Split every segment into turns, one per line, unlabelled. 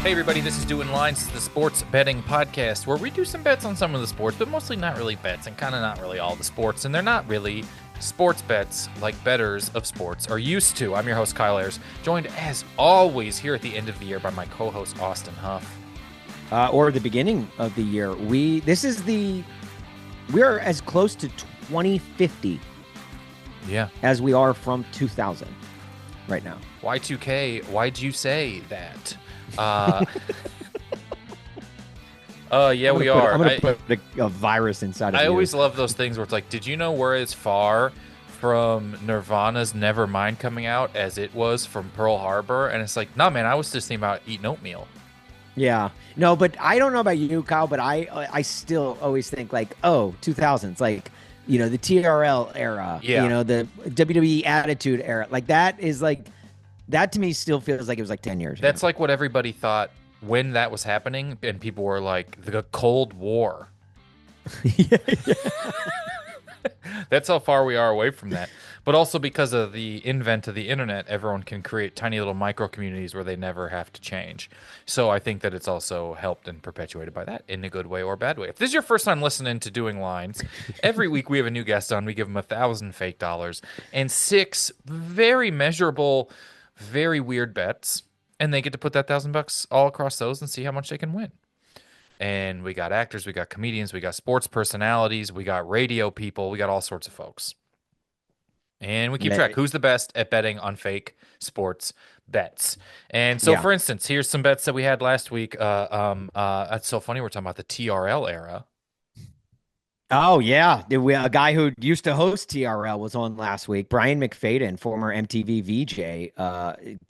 Hey everybody, this is Doing Lines, the sports betting podcast where we do some bets on some of the sports, but mostly not really bets and kind of not really all the sports, and they're not really sports bets like bettors of sports are used to. I'm your host, Kyle Ayers, joined as always here at the end of the year by my co-host, Austin Huff.
Or the beginning of the year. We are as close to 2050 as we are from 2000 right now.
Y2K, why'd you say that? Yeah, we are.
I'm going to put a virus inside of
I
you.
always love those things where it's like, did you know we're as far from Nirvana's Nevermind coming out as it was from Pearl Harbor? And it's like, nah, man, I was just thinking about eating oatmeal.
Yeah. No, but I don't know about you, Kyle, but I still always think like, oh, 2000s, like, you know, the TRL era,
Yeah.
you know, the WWE Attitude era. Like that is like, that to me still feels like it was like 10 years
That's
ago.
like what everybody thought when that was happening, and people were like, the Cold War.
Yeah.
That's how far we are away from that. But also because of the invent of the internet, everyone can create tiny little micro communities where they never have to change. So I think that it's also helped and perpetuated by that in a good way or bad way. If this is your first time listening to Doing Lines, every week we have a new guest on. We give them 1,000 fake dollars and 6 very measurable, very weird bets. And they get to put that $1,000 all across those and see how much they can win. And we got actors, we got comedians, we got sports personalities, we got radio people, we got all sorts of folks. And we keep track. Who's the best at betting on fake sports bets? And so, for instance, here's some bets that we had last week. That's so funny. We're talking about the TRL era.
Oh, yeah. A guy who used to host TRL was on last week. Brian McFadden, former MTV VJ,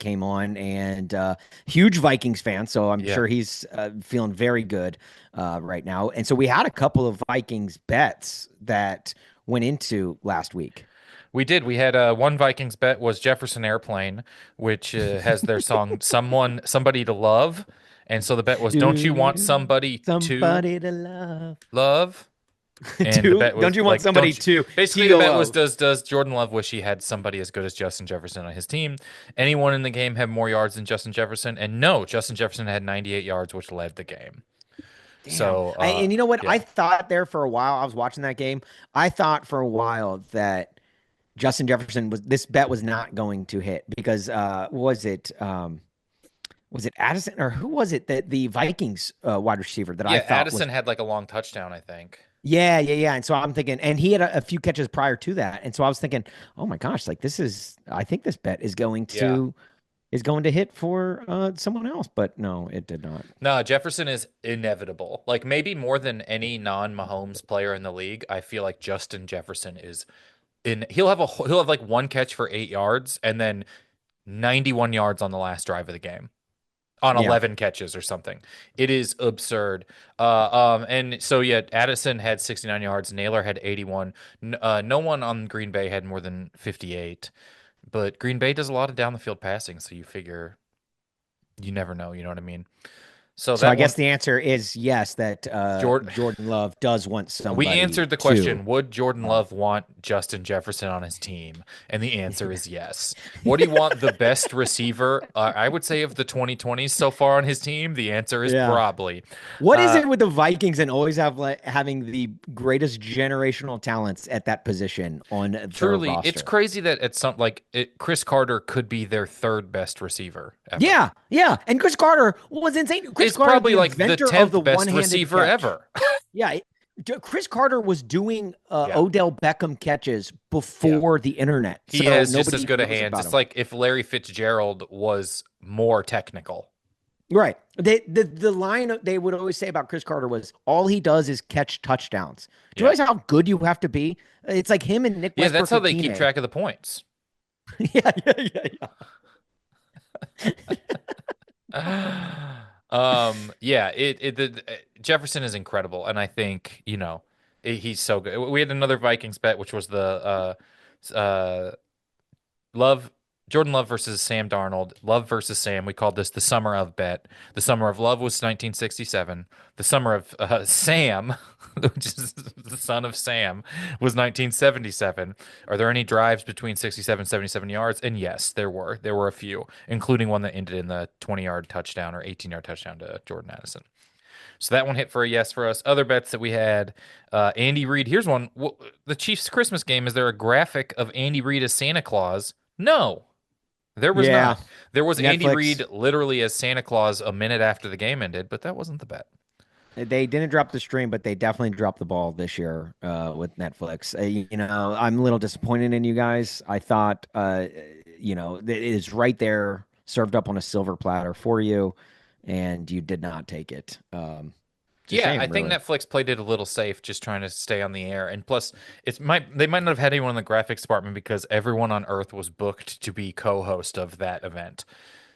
came on, and huge Vikings fan. So I'm sure he's feeling very good right now. And so we had a couple of Vikings bets that went into last week.
We did. We had one Vikings bet was Jefferson Airplane, which has their song "Somebody to Love," and so the bet was, "Don't you want somebody
to
love?" And the bet was,
don't you want somebody to?
Basically, the bet was, does Jordan Love wish he had somebody as good as Justin Jefferson on his team? Anyone in the game have more yards than Justin Jefferson? And no, Justin Jefferson had 98 yards, which led the game.
Damn.
So,
and you know what?
Yeah.
I thought there for a while. I was watching that game. I thought for a while that Justin Jefferson this bet was not going to hit because was it Addison or who was it that the Vikings wide receiver that I thought
Addison had like a long touchdown, I think.
Yeah. And so I'm thinking, and he had a few catches prior to that, and so I was thinking, oh my gosh, like I think this bet is going to hit for someone else, but no, it did not.
No, Jefferson is inevitable. Like maybe more than any non-Mahomes player in the league, I feel like Justin Jefferson is he'll have like one catch for 8 yards and then 91 yards on the last drive of the game on 11 catches or something. It is absurd. And so Addison had 69 yards, Naylor had 81. No one on Green Bay had more than 58. But Green Bay does a lot of down the field passing, so you figure you never know, you know what I mean?
So I guess the answer is yes, that Jordan Love does want somebody.
We answered the question, would Jordan Love want Justin Jefferson on his team? And the answer is yes. Would he want the best receiver, I would say, of the 2020s so far on his team? The answer is probably.
What is it with the Vikings and always having the greatest generational talents at that position on their
Truly,
roster?
it's crazy that it's Chris Carter could be their third best receiver ever.
Yeah. And Chris Carter was insane. Chris Carter,
probably like the 10th best receiver ever.
Yeah. Chris Carter was doing Odell Beckham catches before the internet.
He has just as good a hands. It's like if Larry Fitzgerald was more technical.
Right. The line they would always say about Chris Carter was all he does is catch touchdowns. Do you realize how good you have to be? It's like him and Nick Westbrook.
Yeah, that's how they keep track of the points.
Yeah.
Jefferson is incredible, and I think he's so good. We had another Vikings bet, which was the Love Jordan Love versus Sam Darnold. Love versus Sam. We called this the summer of bet. The summer of Love was 1967. The summer of Sam, which is the son of Sam, was 1977. Are there any drives between 67 and 77 yards? And yes, there were. There were a few, including one that ended in the 20-yard touchdown or 18-yard touchdown to Jordan Addison. So that one hit for a yes for us. Other bets that we had, Andy Reid. Here's one. The Chiefs' Christmas game. Is there a graphic of Andy Reid as Santa Claus? No, there was
Yeah,
not. There was Andy
Netflix.
Reid literally as Santa Claus a minute after the game ended, but that wasn't the bet.
They didn't drop the stream, but they definitely dropped the ball this year with Netflix. I'm a little disappointed in you guys. I thought, it is right there, served up on a silver platter for you, and you did not take it. It's a
Yeah, I
shame,
think
really.
Netflix played it a little safe, just trying to stay on the air. And plus, they might not have had anyone in the graphics department because everyone on Earth was booked to be co-host of that event.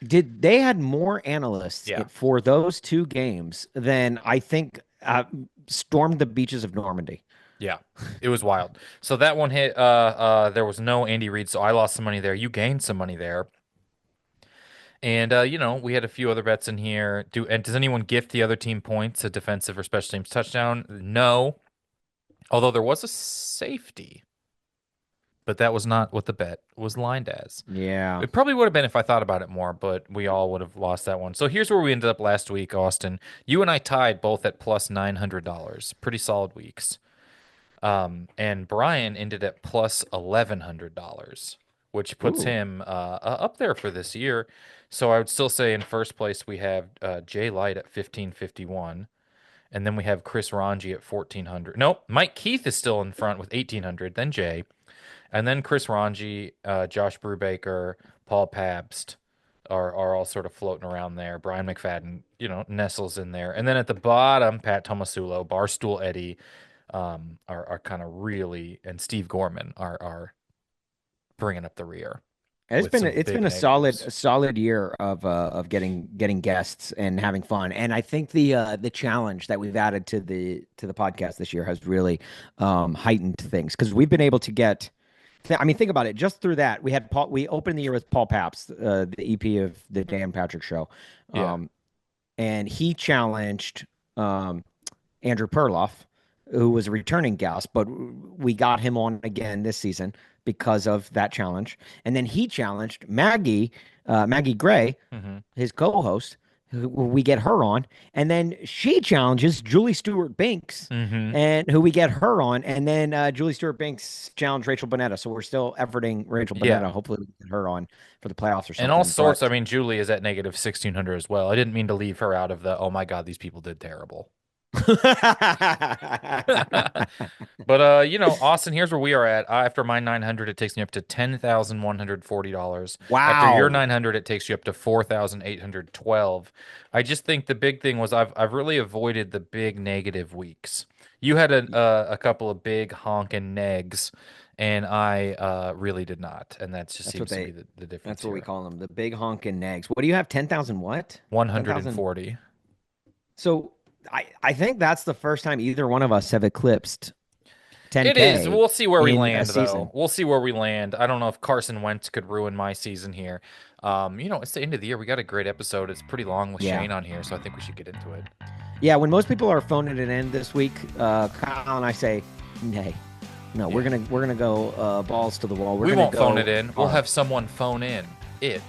Did they had more analysts
Yeah.
for those two games than I think stormed the beaches of Normandy?
Yeah, it was wild. So that one hit. There was no Andy Reid, so I lost some money there. You gained some money there, and we had a few other bets in here. Does anyone gift the other team points, a defensive or special teams touchdown? No, although there was a safety, but that was not what the bet was lined as.
Yeah.
It probably would have been if I thought about it more, but we all would have lost that one. So here's where we ended up last week, Austin. You and I tied both at plus $900. Pretty solid weeks. And Brian ended at plus $1,100, which puts
Ooh.
him up there for this year. So I would still say in first place we have Jay Light at 1551, and then we have Chris Ranji at 1400. Nope, Mike Keith is still in front with 1800, then Jay, and then Chris Ranji, Josh Brubaker, Paul Pabst are all sort of floating around there. Brian McFadden, nestles in there, and then at the bottom, Pat Tomasulo, Barstool Eddie, are kind of really, and Steve Gorman are bringing up the rear
It's
with
been
some
it's
big
been
negatives.
a solid year of getting guests and having fun. And I think the challenge that we've added to the podcast this year has really heightened things because we've been able to get think about it. Just through that, we opened the year with Paul Pabst, the EP of the Dan Patrick Show,
Yeah.
um, and he challenged Andrew Perloff, who was a returning guest, but we got him on again this season because of that challenge. And then he challenged Maggie Gray,
Hmm.
his co-host, who we get her on, and then she challenges Julie Stewart Binks,
Hmm.
and who we get her on, and then Julie Stewart Binks challenged Rachel Bonetta. So we're still efforting Rachel
Yeah.
Bonetta. Hopefully, we get her on for the playoffs or
And all
something.
sorts. I
But
mean, Julie is at negative 1600 as well. I didn't mean to leave her out of the, oh my God, these people did terrible. But Austin, here's where we are at. After my 900, it takes me up to $10,140. After your
wow.
900, it takes you up to 4,812. I just think the big thing was I've really avoided the big negative weeks. You had a couple of big honking negs, and I really did not, and that just
That's what
seems to
they
be the
that's
difference
what we
here.
call them, the big honkin' nags. What do you have? 10,000 what? 10,000.
140.
So I think that's the first time either one of us have eclipsed
It is.
10K
We'll see where we
in a
land, though.
season.
We'll see where we land. I don't know if Carson Wentz could ruin my season here. It's the end of the year. We got a great episode. It's pretty long with
Yeah.
Shane on here, so I think we should get into it.
Yeah, when most people are phoning it in this week, Kyle and I say, "Nay, no,
Yeah.
we're gonna go balls to the wall. We're
We
gonna
won't
go
phone it in. We'll
hard."
have someone phone in it.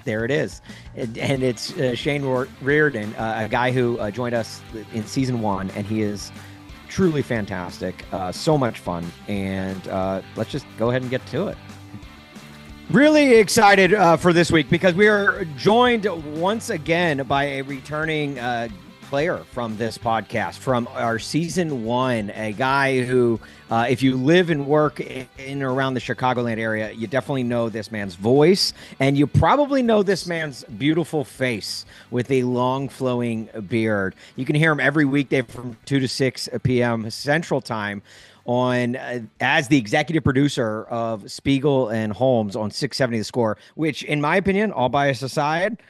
There it is, and it's Shane Riordan, a guy who joined us in season 1, and he is truly fantastic, so much fun, and let's just go ahead and get to it. Really excited for this week because we are joined once again by a returning player from this podcast, from our season 1, a guy who, if you live and work in and around the Chicagoland area, you definitely know this man's voice, and you probably know this man's beautiful face with a long flowing beard. You can hear him every weekday from 2 to 6 p.m. Central Time on as the executive producer of Spiegel and Holmes on 670 The Score, which, in my opinion, all bias aside,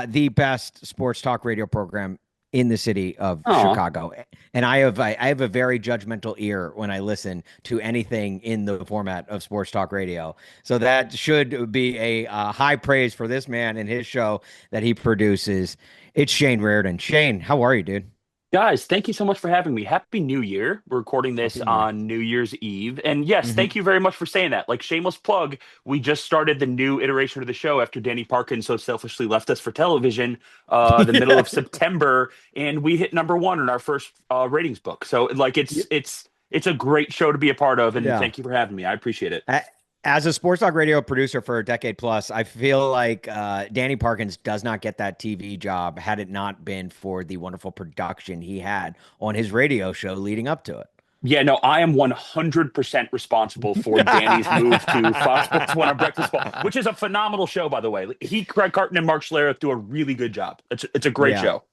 the best sports talk radio program in the city of
Oh,
Chicago, and I have a very judgmental ear when I listen to anything in the format of sports talk radio. So that should be a high praise for this man and his show that he produces. It's Shane Riordan. Shane, how are you, dude?
guys, thank you so much for having me. Happy New Year. We're recording this
Happy New Year.
on New Year's Eve. And yes,
Hmm.
thank you very much for saying that. Like, shameless plug, we just started the new iteration of the show after Danny Parkin so selfishly left us for television the middle
Yeah.
of September, and we hit #1 in our first ratings book. So like it's a great show to be a part of, and
Yeah.
thank you for having me. I appreciate it.
As a sports talk radio producer for a decade plus, I feel like Danny Parkins does not get that TV job had it not been for the wonderful production he had on his radio show leading up to it.
Yeah, no, I am 100% responsible for Danny's move to Fox Sports 1 on Breakfast Ball, which is a phenomenal show, by the way. He, Craig Carton, and Mark Schlereth do a really good job. It's a great
Yeah.
show.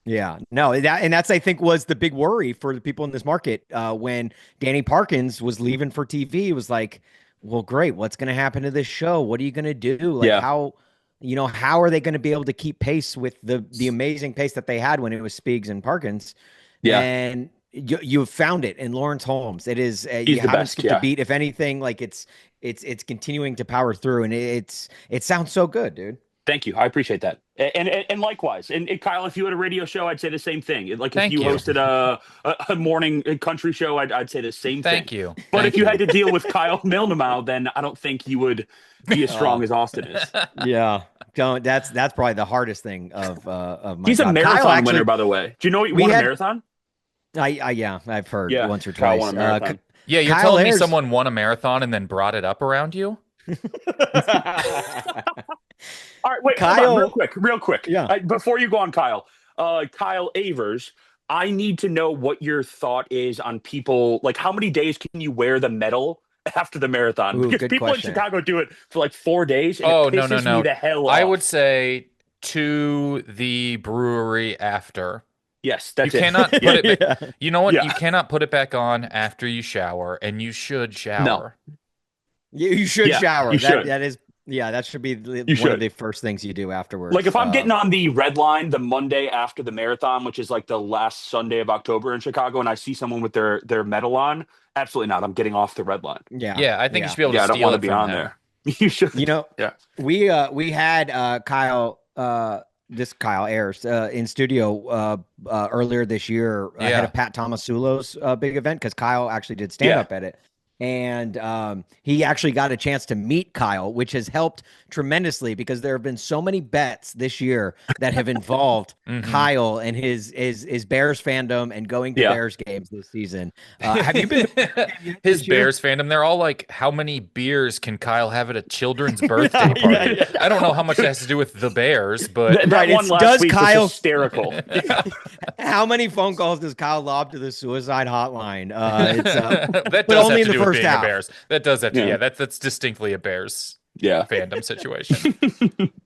Yeah, no, that's I think was the big worry for the people in this market when Danny Parkins was leaving for TV. It was like, well, great, what's going to happen to this show? What are you going to do? Like,
Yeah,
how are they going to be able to keep pace with the amazing pace that they had when it was Speaks and Parkins?
yeah,
And you've found it in Lawrence Holmes. It is
he's
you
the
haven't
best.
skipped a
Yeah.
beat. If anything, like it's continuing to power through, and it sounds so good, dude.
Thank you. I appreciate that. And likewise. And Kyle, if you had a radio show, I'd say the same thing. Like if
Thank
you
you.
hosted a morning country show, I'd say the same thing.
Thank you.
But
Thank
if you had to deal with Kyle Milnamau, then I don't think you would be as strong as Austin is.
Yeah, don't. That's probably the hardest thing of my
He's a
job.
marathon
Kyle actually,
winner, by the way. Do you know he
we
won a
had
marathon?
yeah, I've heard
Yeah,
once or
Kyle
twice.
won a marathon.
Yeah, you're
Kyle
telling me
Ayers-
someone won a marathon and then brought it up around you?
All right, wait, hold
Kyle,
on, real quick.
yeah.
Before you go on, Kyle, Kyle Avers, I need to know what your thought is on people. Like, how many days can you wear the medal after the marathon?
Ooh,
Because
good
people
question.
in Chicago do it for like 4 days, and
Oh,
it
no,
pisses
no,
me
no.
the hell off.
I would say to the brewery after.
Yes,
You
that's it.
cannot put it back.
Yeah.
You know what?
Yeah.
You cannot put it back on after you shower, and you should shower.
You should
Yeah,
shower.
you
That
should.
that is that should be one of
should.
the first things you do afterwards.
Like if I'm getting on the red line the Monday after the marathon, which is like the last Sunday of October in Chicago, and I see someone with their medal on, absolutely not. I'm getting off the red line.
Yeah, I think you should be able
Yeah,
to
I don't
steal
want to
it
be
from
on
him.
there. You should. Yeah.
we had Kyle this Kyle Ayers in studio earlier this year ahead
Yeah.
of Pat Tomasulo's big event because Kyle actually did stand up at it. And he actually got a chance to meet Kyle, which has helped tremendously because there have been so many bets this year that have involved Kyle and his Bears fandom and going to
Yeah.
Bears games this season. Have you been
His
this year?
Bears fandom? They're all like, how many beers can Kyle have at a children's birthday party?
yeah.
I don't know how much that has to do with the Bears, but
That
Right,
one
it's
last
does
week
Kyle-
was hysterical.
How many phone calls does Kyle lob to the suicide hotline? It's
that
but
does
only
have
in
to
the
do with
first
being
half.
a Bears. That does have to.
Yeah.
Yeah, that's distinctly a Bears
Yeah.
fandom situation.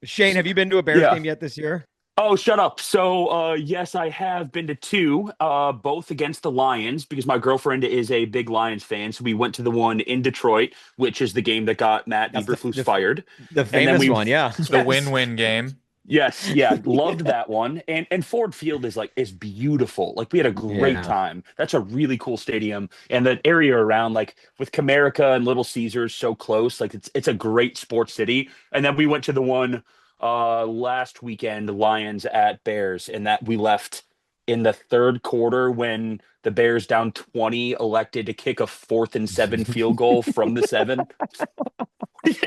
Shane, have you been to a Bears
Yeah.
game yet this year?
Oh, shut up. So, yes, I have been to two, both against the Lions because my girlfriend is a big Lions fan. So we went to the one in Detroit, which is the game that got Matt
That's
Eberflus fired.
The
then
famous
we-
one, yeah.
The
Yes.
win-win game.
Yes, yeah, loved that one. And Ford Field is beautiful. Like we had a great
Yeah.
time. That's a really cool stadium, and the area around, like with Comerica and Little Caesars, so close. Like it's a great sports city. And then we went to the one last weekend, Lions at Bears, and that we left in the third quarter when the Bears down 20 elected to kick a 4th and 7 field goal from the 7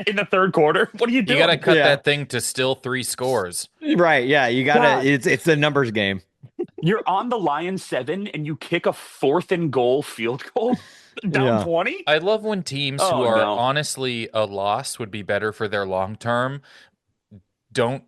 in the third quarter. What are you
You
doing?
got to cut
Yeah.
that thing to still 3 scores.
Right, yeah. You gotta
God.
it's the numbers game.
You're on the Lions 7 and you kick a 4th and goal field goal down
Yeah.
20?
I love when teams
Oh,
who are
no.
honestly a loss would be better for their long term don't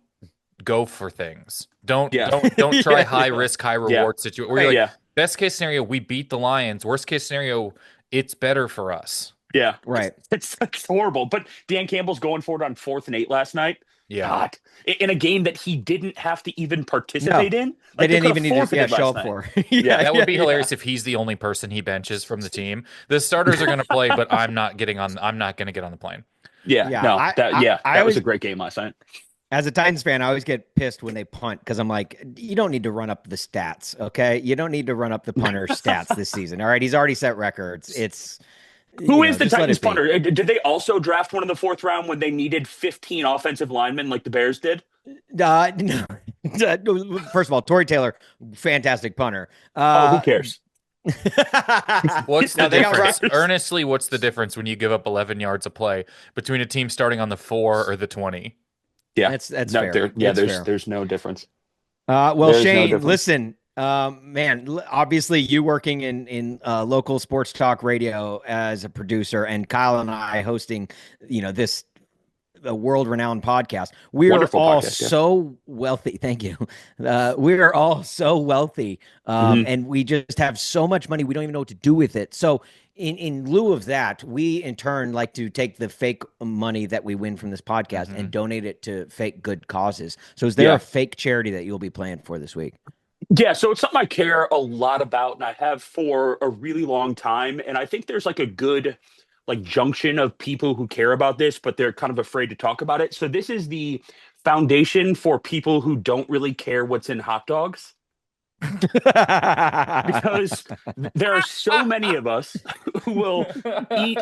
go for things. Don't
Yeah.
don't try
Yeah.
high risk, high reward situation. Where you're like,
Yeah.
best case scenario, we beat the Lions. Worst case scenario, it's better for us.
Yeah.
Right.
It's horrible. But Dan Campbell's going for it on 4th and 8 last night.
Yeah.
God. In a game that he didn't have to even participate in.
They didn't
could
even
have
need to
forfeited
show
last
up
night.
for.
Yeah,
That would be hilarious if he's the only person he benches from the team. The starters are going to play, but I'm not going to get on the plane.
Yeah.
Yeah,
No.
I
That was
always-
a great game last night.
As a Titans fan, I always get pissed when they punt because I'm like, you don't need to run up the stats, okay? You don't need to run up the punter stats this season. All right, he's already set records. It's
Who is the
just let
Titans
it be.
punter? Did they also draft one in the fourth round when they needed 15 offensive linemen like the Bears did?
No. First of all, Torrey Taylor, fantastic punter.
Who cares?
What's the
No, they got
difference?
Right.
Earnestly, what's the difference when you give up 11 yards a play between a team starting on the 4 or the 20?
Yeah,
That's fair.
there's
fair.
there's no difference.
Well,
There's no
Shane,
difference.
listen, man, obviously you working in local sports talk radio as a producer, and Kyle and I hosting, this a world-renowned podcast. We are
Wonderful
all
podcast, yeah.
so wealthy. Thank you. We are all so wealthy,
Mhm.
and we just have so much money. We don't even know what to do with it. So, in lieu of that, we in turn like to take the fake money that we win from this podcast and donate it to fake good causes. So, is there
Yeah.
a fake charity that you'll be playing for this week?
Yeah, so it's something I care a lot about, and I have for a really long time. And I think there's like a good junction of people who care about this, but they're kind of afraid to talk about it. So this is the foundation for people who don't really care what's in hot dogs. Because there are so many of us who will eat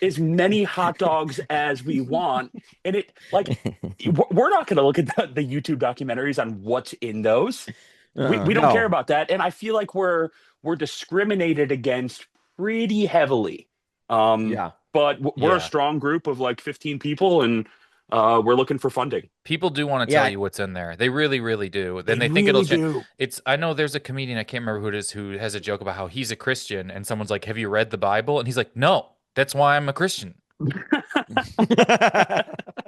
as many hot dogs as we want, and we're not going to look at the YouTube documentaries on what's in those. We don't care about that, and I feel like we're discriminated against pretty heavily.
Yeah.
But we're
Yeah.
a strong group of like 15 people, and we're looking for funding.
People do want to
Yeah.
tell you what's in there. They really, really do. Then
They
they think
really
it'll change.
do.
I know there's a comedian, I can't remember who it is, who has a joke about how he's a Christian, and someone's like, "Have you read the Bible?" And he's like, "No, that's why I'm a Christian."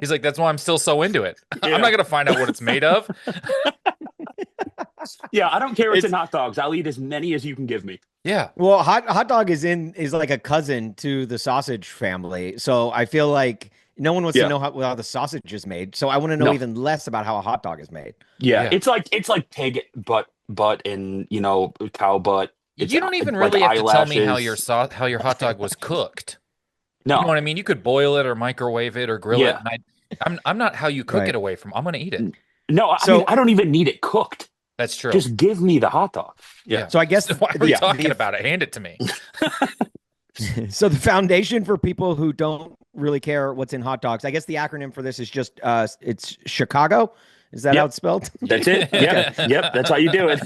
He's like, "That's why I'm still so into it.
Yeah.
I'm not gonna find out what it's made of."
Yeah, I don't care what's in
It's-
hot dogs. I'll eat as many as you can give me.
Yeah.
Well, hot dog is like a cousin to the sausage family. So I feel like no one wants to know how the sausage is made. So I want to know
No.
even less about how a hot dog is made.
Yeah,
Yeah.
it's like pig butt and cow butt. It's
You don't even
like
really have to tell me how
eyelashes.
how your hot dog was cooked.
No,
You know what I mean? You could boil it or microwave it or grill
Yeah.
it. And I'm not how you cook
Right.
it away from. I'm gonna eat it.
no. I
So-
mean, I don't even need it cooked.
That's true.
Just give me the hot dog. Yeah.
So I guess
Why are we
Yeah.
talking about it? Hand it to me.
so the foundation for people who don't really care what's in hot dogs. I guess the acronym for this is just it's Chicago. Is that
Yep.
how it's spelled?
That's it. Yep. That's how you do it.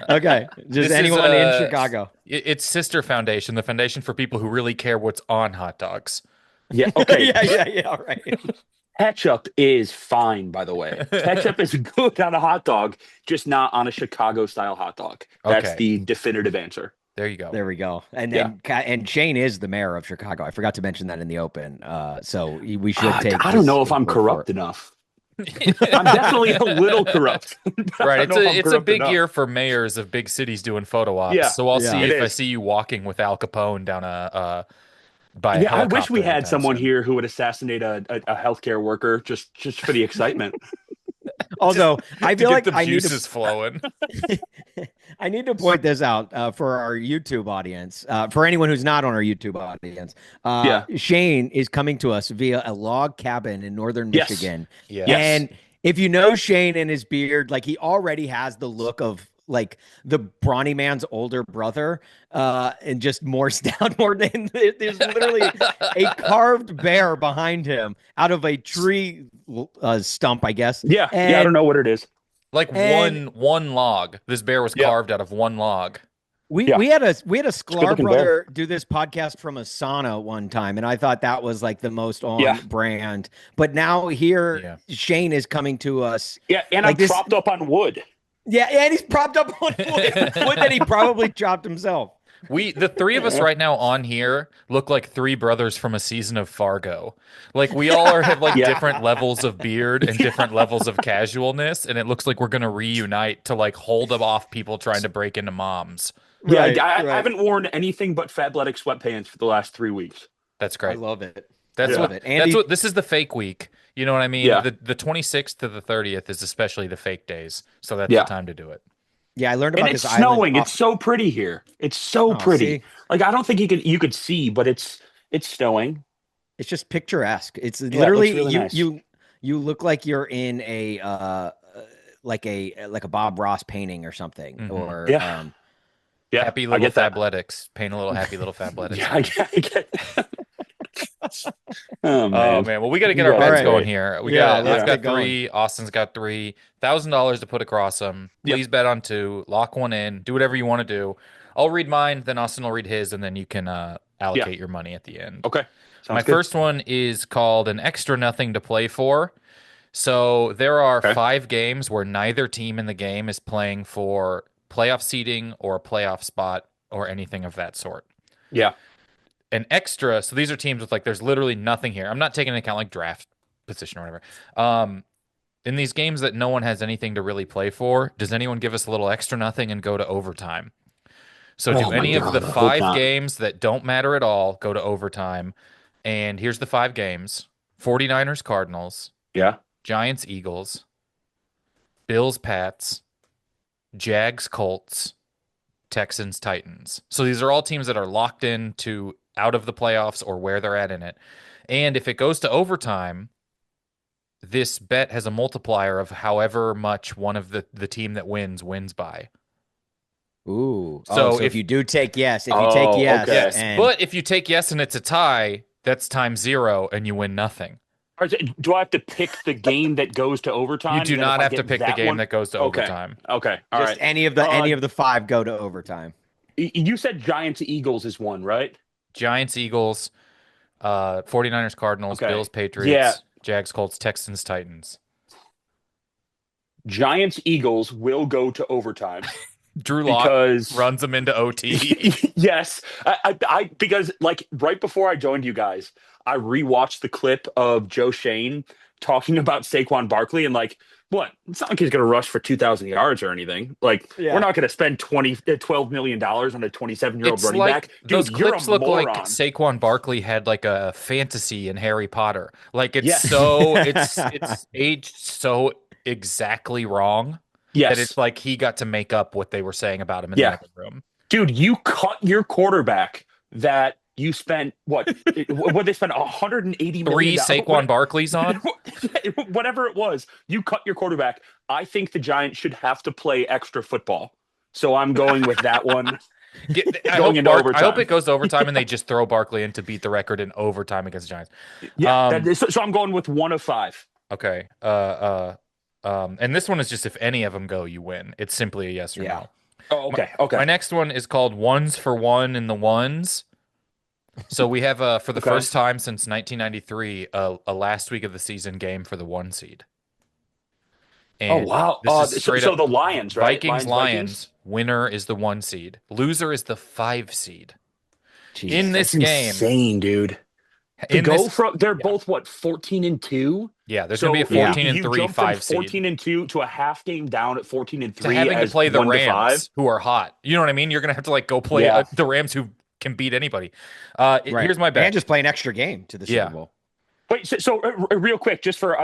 Okay. Just
This is,
anyone in Chicago.
It's Sister Foundation, the foundation for people who really care what's on hot dogs.
Yeah. Okay.
yeah. All right.
Ketchup is fine, by the way. Ketchup is good on a hot dog, just not on a Chicago style hot dog. That's
Okay.
the definitive answer.
There you go.
There we go. And
Yeah.
and Shane is the mayor of Chicago. I forgot to mention that in the open. So we should take.
I don't
his
know if I'm
word for
corrupt
it.
enough. I'm definitely a little corrupt.
Right.
I don't know if I'm
It's a
corrupt
big
enough.
year for mayors of big cities doing photo ops.
Yeah.
So I'll
Yeah.
see
It
if I
is.
see you walking with Al Capone down by a
Yeah, I wish we
helicopter
had
anytime
someone
soon.
here who would assassinate a healthcare worker just for the excitement.
Although I
To
feel
get
like
the
I need
juices
to
flowing.
I need to point this out for our YouTube audience. For anyone who's not on our YouTube audience, Shane is coming to us via a log cabin in northern
Yes.
Michigan.
Yes.
And if you know Shane and his beard, like he already has the look of like the brawny man's older brother, and just more down more than there's literally a carved bear behind him out of a tree stump, I guess.
Yeah, I
And-
don't know what it is.
Like
And-
one log. This bear was
Yeah.
carved out of one log.
We
Yeah.
we had a Sklar
good-looking
brother do this podcast from a sauna one time, and I thought that was like the most on
Yeah.
brand. But now here,
Yeah.
Shane is coming to us.
Yeah, and
Like
I'm
this-
propped up on wood.
Yeah, and he's propped up on wood that he probably chopped himself.
The three of us right now on here look like three brothers from a season of Fargo. Like we all have like
Yeah.
different levels of beard and different levels of casualness, and it looks like we're gonna reunite to like hold them off people trying to break into moms.
Yeah,
Right,
I
right.
haven't worn anything but Fabletics sweatpants for the last 3 weeks.
That's
I
great.
love it.
That's
Yeah.
what
it.
that's
Andy-
what this is the fake week. You know what I mean?
Yeah.
The 26th to the 30th is especially the fake days. So that's
Yeah.
the time to do it.
Yeah, I learned
And
about
it's
this
snowing.
island.
It's so pretty here. It's so
Oh,
pretty.
see?
Like I don't think you could see, but it's snowing.
It's just picturesque. It's
it
literally
looks really nice.
you You look like you're in a like a Bob Ross painting or something,
Mhm.
or
Yeah. Yeah,
Happy
I
little
get that.
Fabletics. Paint a little happy little Fabletics.
Yeah, I get that. Oh
Oh
man.
man, well we got to
You
get our
guys
bets
are
going
great.
here.
Yeah, let's
I've
get
got
going.
3, Austin's got $3,000 to put across them.
Yep.
Please bet on 2, lock one in, do whatever you want to do. I'll read mine, then Austin will read his, and then you can allocate your money at the end.
Okay.
My
Sounds good.
first one is called an extra nothing to play for. So there are
Okay.
5 games where neither team in the game is playing for playoff seeding or a playoff spot or anything of that sort.
Yeah.
An extra, so these are teams with there's literally nothing here. I'm not taking into account draft position or whatever. In these games that no one has anything to really play for, does anyone give us a little extra nothing and go to overtime? So do
Oh my
any of the
God, I hope
5
not.
games that don't matter at all go to overtime? And here's the 5 games: 49ers Cardinals,
Yeah.
Giants Eagles, Bills Pats, Jags Colts, Texans Titans. So these are all teams that are locked into out of the playoffs or where they're at in it. And if it goes to overtime, this bet has a multiplier of however much one of the team that wins by.
Ooh.
So
So if you do take yes,
Okay.
Yes,
and
but if you take yes and it's a tie, that's times 0 and you win nothing.
All right, so do I have to pick the game that goes to overtime?
You do
And then
not
if I
have to
get
pick the
that
game
one-
that goes to
Okay.
overtime.
Okay. All
just
right.
any of the 5 go to overtime.
You said Giants Eagles is one, right?
Giants, Eagles, 49ers, Cardinals,
Okay.
Bills, Patriots,
Yeah.
Jags, Colts, Texans, Titans.
Giants Eagles will go to overtime
Drew Lock
because
runs them into OT.
yes, I because right before I joined you guys, I rewatched the clip of Joe Shane talking about Saquon Barkley and what? It's not like he's going to rush for 2,000 yards or anything.
Yeah.
We're not going to spend $12 million on a 27-year-old
It's
running
like
back. Dude,
those
you're
clips
a
look
moron.
like Saquon Barkley had a fantasy in Harry Potter. It's
Yes.
so it's aged so exactly wrong
Yes.
that it's he got to make up what they were saying about him in the living room.
Dude, you cut your quarterback that you spent what they spent $180 million.
3 Saquon Barkleys on?
Whatever it was, you cut your quarterback. I think the Giants should have to play extra football. So I'm going with that one.
I hope it goes to overtime and they just throw Barkley in to beat the record in overtime against the Giants.
Yeah, so I'm going with 1 of 5.
Okay. And this one is just if any of them go, you win. It's simply a yes or no.
Oh, okay. Okay.
My next one is called ones for one in the ones. So we have for the first time since 1993 a last week of the season game for the 1 seed. And
wow! So the Lions, right?
Lions. Winner is the 1 seed. Loser is the 5 seed.
Jeez,
in this game,
insane, dude. They're both what 14-2.
Yeah, there's gonna be a 14-3 5 seed.
14-2 to a half game down at 14-3.
To having to play the Rams, who are hot. You know what I mean? You're gonna have to go play the Rams, who can beat anybody. Here's my bet.
And just play an extra game to the Super Bowl.
Wait, so real quick, just for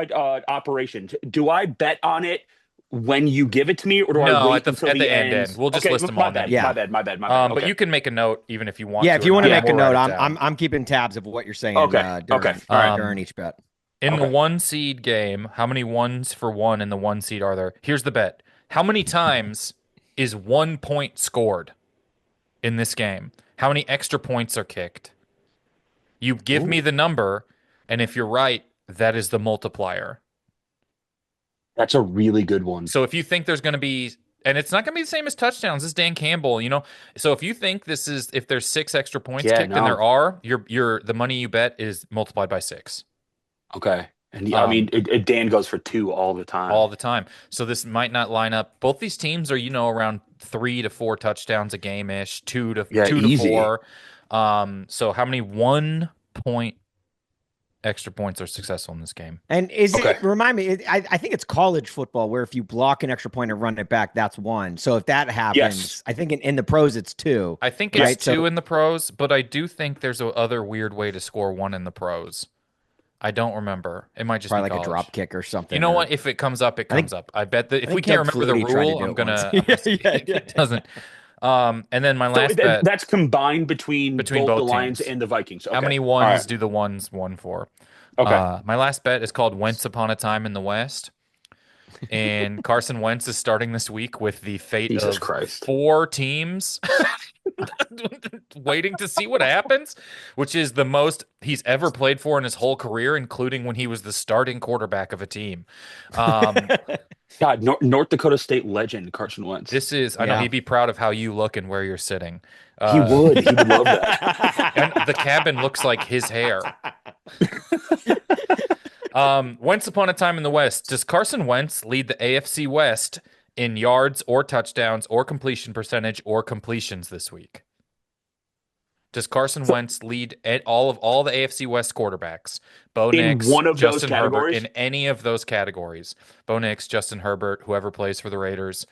operation, do I bet on it when you give it to me, or do I wait until the end?
We'll just list them all.
My bad.
But you can make a note even if you want.
Yeah,
to
if you want to make a note,
I'm
I'm keeping tabs of what you're saying. During each bet.
In the 1 seed game, how many ones for one in the 1 seed are there? Here's the bet: how many times is 1 point scored in this game? How many extra points are kicked? You give me the number, and if you're right, that is the multiplier.
That's a really good one.
So if you think there's going to be, and it's not going to be the same as touchdowns, this is Dan Campbell, So if you think if there's 6 extra points kicked, and there are, the money you bet is multiplied by 6.
Okay. And Dan goes for 2 all the time.
All the time. So this might not line up. Both these teams are, around 3 to 4 touchdowns a game-ish, 2 to 4. So how many 1 point extra points are successful in this game?
And remind me, I think it's college football where if you block an extra point and run it back, that's 1. So if that happens, I think in the pros it's 2.
I think it's 2 in the pros, but I do think there's a other weird way to score 1 in the pros. I don't remember. It might just
probably
be
like a drop kick or something.
You know what? If it comes up, it comes up. I bet that if we can't remember the rule, I'm gonna. It doesn't. And then my last bet.
That's combined between both the Lions and the Vikings. Okay.
How many ones do the ones 1 for?
Okay.
My last bet is called Wentz Upon a Time in the West. And Carson Wentz is starting this week with the fate
Jesus
of
Christ.
4 teams waiting to see what happens, which is the most he's ever played for in his whole career, including when he was the starting quarterback of a team.
God, North Dakota State legend Carson Wentz.
I know he'd be proud of how you look and where you're sitting.
He would. He would love that.
And the cabin looks like his hair. Once upon a time in the West, does Carson Wentz lead the AFC West in yards or touchdowns or completion percentage or completions this week? Does Carson Wentz lead all the AFC West quarterbacks? Bo Nix, Justin Herbert, in any of those categories? Bo Nix, Justin Herbert, whoever plays for the Raiders,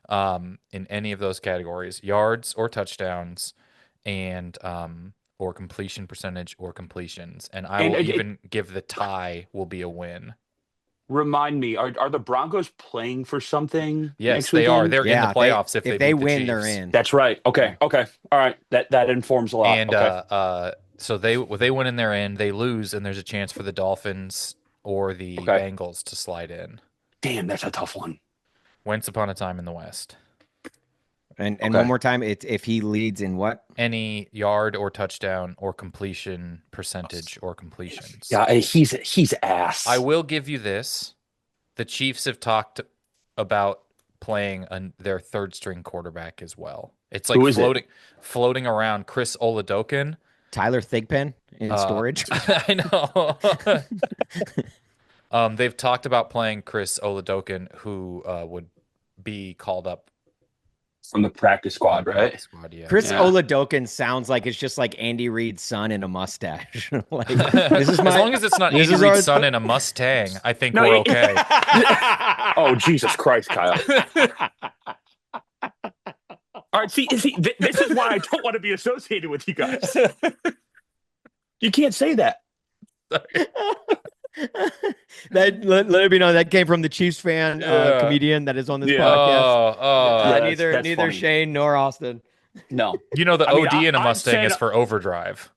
in any of those categories, yards or touchdowns, and or completion percentage or completions. And I will even give the tie will be a win.
Remind me, are the Broncos playing for something?
Yes, they are. They're in the playoffs if they
win,
the
they're in.
That's right. Okay. All right. That informs a lot.
And
okay.
So they win and they're in. They lose, and there's a chance for the Dolphins or the Bengals to slide in.
Damn, that's a tough one.
Once upon a time in the West.
And one more time, it's if he leads in what?
Any yard or touchdown or completion percentage or completions.
Yeah, he's ass.
I will give you this. The Chiefs have talked about playing their third string quarterback as well. It's like floating around Chris Oladokun.
Tyler Thigpen in storage.
I know. They've talked about playing Chris Oladokun, who would be called up
from the practice squad, right?
Chris Oladokun sounds like it's just like Andy Reid's son in a mustache. Like, as long
as it's not Andy Reid's son in a Mustang, I think we're okay.
Oh, Jesus Christ, Kyle. All right, see, this is why I don't want to be associated with you guys. You can't say that.
Let it be known that came from the Chiefs fan comedian that is on this podcast. Neither funny. Shane nor Austin.
No,
the OD in a Mustang is for overdrive.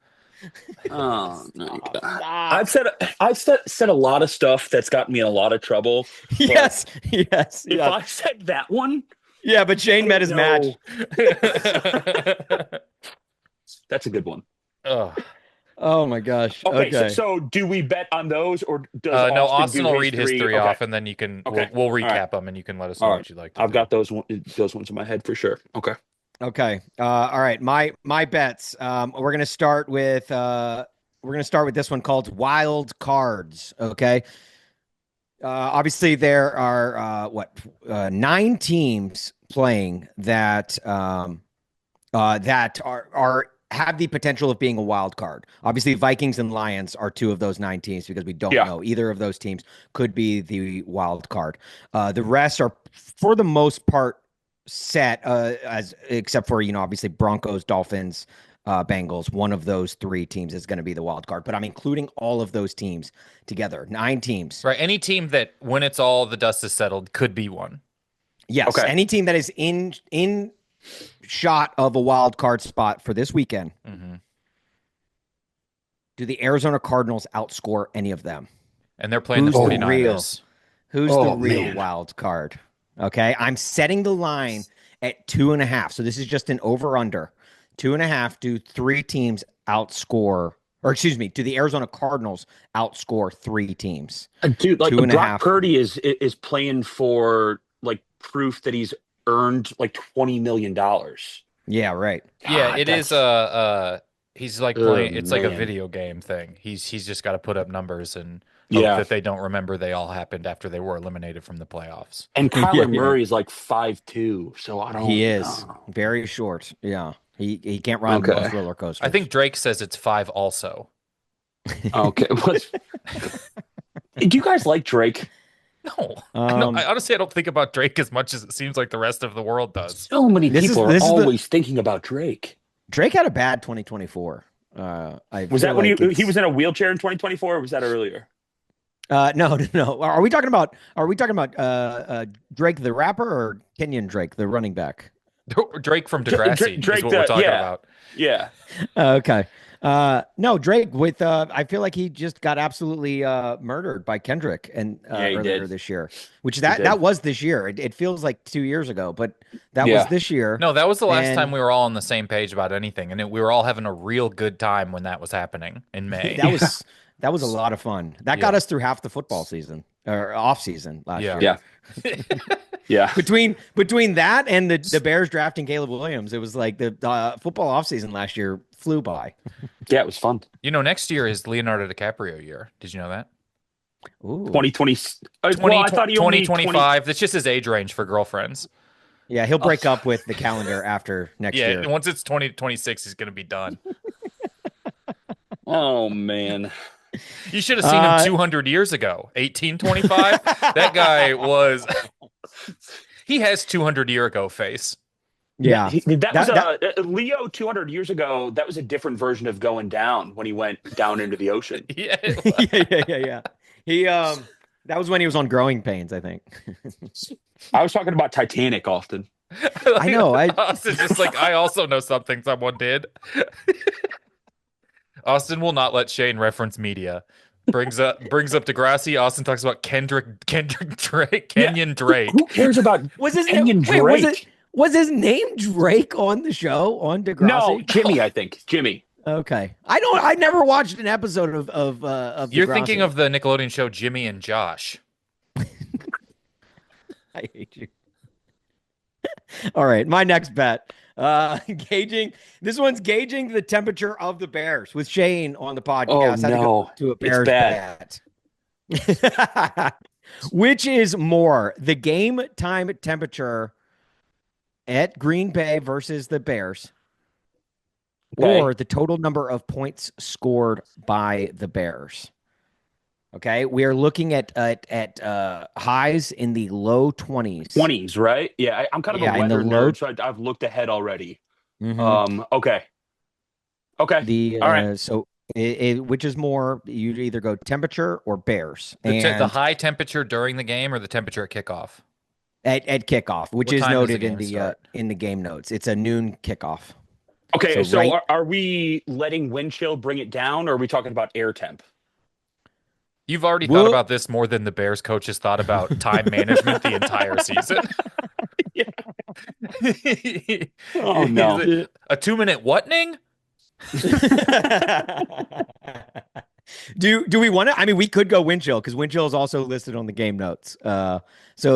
Oh no! I've said a lot of stuff that's gotten me in a lot of trouble.
Yes.
If I said that one,
but Shane met his match.
That's a good one.
Oh my gosh!
Okay. So do we bet on those, or does
Austin will read his three off, and then you can we'll recap them, and you can let us know what you'd like to do.
I've got those ones in my head for sure. Okay.
All right. My bets. We're gonna start with this one called Wild Cards. Okay. Obviously there are 9 teams playing that that are have the potential of being a wild card. Obviously, Vikings and Lions are 2 of those 9 teams because we don't know either of those teams could be the wild card. The rest are, for the most part, set except for obviously Broncos, Dolphins, Bengals. One of those 3 teams is going to be the wild card. But I'm including all of those teams together. 9 teams.
Right. Any team that, when it's all the dust is settled, could be one.
Yes. Okay. Any team that is in shot of a wild card spot for this weekend. Mm-hmm. Do the Arizona Cardinals outscore any of them?
And they're playing the 49ers.
Who's the real wild card? Okay. I'm setting the line at 2.5. So this is just an over-under. 2.5. Do 3 teams outscore, or excuse me, do the Arizona Cardinals outscore 3 teams?
Dude, like Brock Purdy is playing for like proof that he's earned like $20 million.
Yeah, right.
Yeah, it is he's like playing it's like a video game thing. He's just got to put up numbers and hope that they don't remember they all happened after they were eliminated from the playoffs.
And Kyler Murray is like 5'2", so I don't
He is very short. Yeah. He can't ride those roller coasters.
I think Drake says it's 5 also.
Okay. Do you guys like Drake?
No. I honestly don't think about Drake as much as it seems like the rest of the world does.
So many people are always thinking about Drake.
Drake had a bad 2024.
Was that when he was in a wheelchair in 2024, or was that earlier?
No. Are we talking about Drake the rapper or Kenyon Drake the running back?
Drake from Degrassi is what we're talking about.
Yeah.
Okay. No, Drake with I feel like he just got absolutely murdered by Kendrick and
Yeah, he
earlier
did.
this year, which
He
that
did.
that was this year. It feels like 2 years ago, but that was
Yeah.
this year.
No, that was the last time
And
we were all on the same page about anything, and we were all having a real good time when that was happening in May.
that was that was a lot of fun. That got
Yeah.
us through half the football season or off season last
Yeah.
year.
Yeah. Yeah.
Between that and the Bears drafting Caleb Williams, it was like the football offseason last year flew by.
Yeah, it was fun.
Next year is Leonardo DiCaprio year. Did you know that?
Ooh.
2020.
20,
Well, I thought he only
2025. That's just his age range for girlfriends.
Yeah, he'll break up with the calendar after next
Yeah,
year.
once it's 2026, he's going to be done.
Oh man.
You should have seen him 200 years ago. 1825. That guy was. He has 200-year ago face.
Yeah,
That was Leo 200 years ago. That was a different version of going down when he went down into the ocean.
Yeah.
yeah. He that was when he was on Growing Pains, I think.
I was talking about Titanic, Austin.
I know.
Austin's just like, I also know something someone did. Austin will not let Shane reference media. Brings up Degrassi. Austin talks about Kendrick Drake, Kenyon Drake.
Who cares about Kenyon Drake?
Was his name Drake on the show on Degrassi?
No, Jimmy. I think Jimmy.
Okay, I never watched an episode of
You're
Degrassi.
thinking of the Nickelodeon show Jimmy and Josh.
I hate you. All right, my next bet. This one's gauging the temperature of the Bears with Shane on the podcast.
Oh no,
to a Bears bet. Which is more, the game time temperature at Green Bay versus the Bears, or the total number of points scored by the Bears? Okay, we are looking at highs in the low 20s.
20s, right? Yeah, I'm kind of a weather nerd, so I've looked ahead already.
Mm-hmm.
Okay. All right.
So which is more? You either go temperature or Bears.
The high temperature during the game or the temperature at kickoff?
At kickoff, which is noted in the game notes. It's a noon kickoff.
Okay, so are we letting wind chill bring it down, or are we talking about air temp?
You've already thought about this more than the Bears coaches thought about time management the entire season.
Oh no!
A 2-minute whatning?
Do we want to? I mean, we could go wind chill because wind chill is also listed on the game notes. So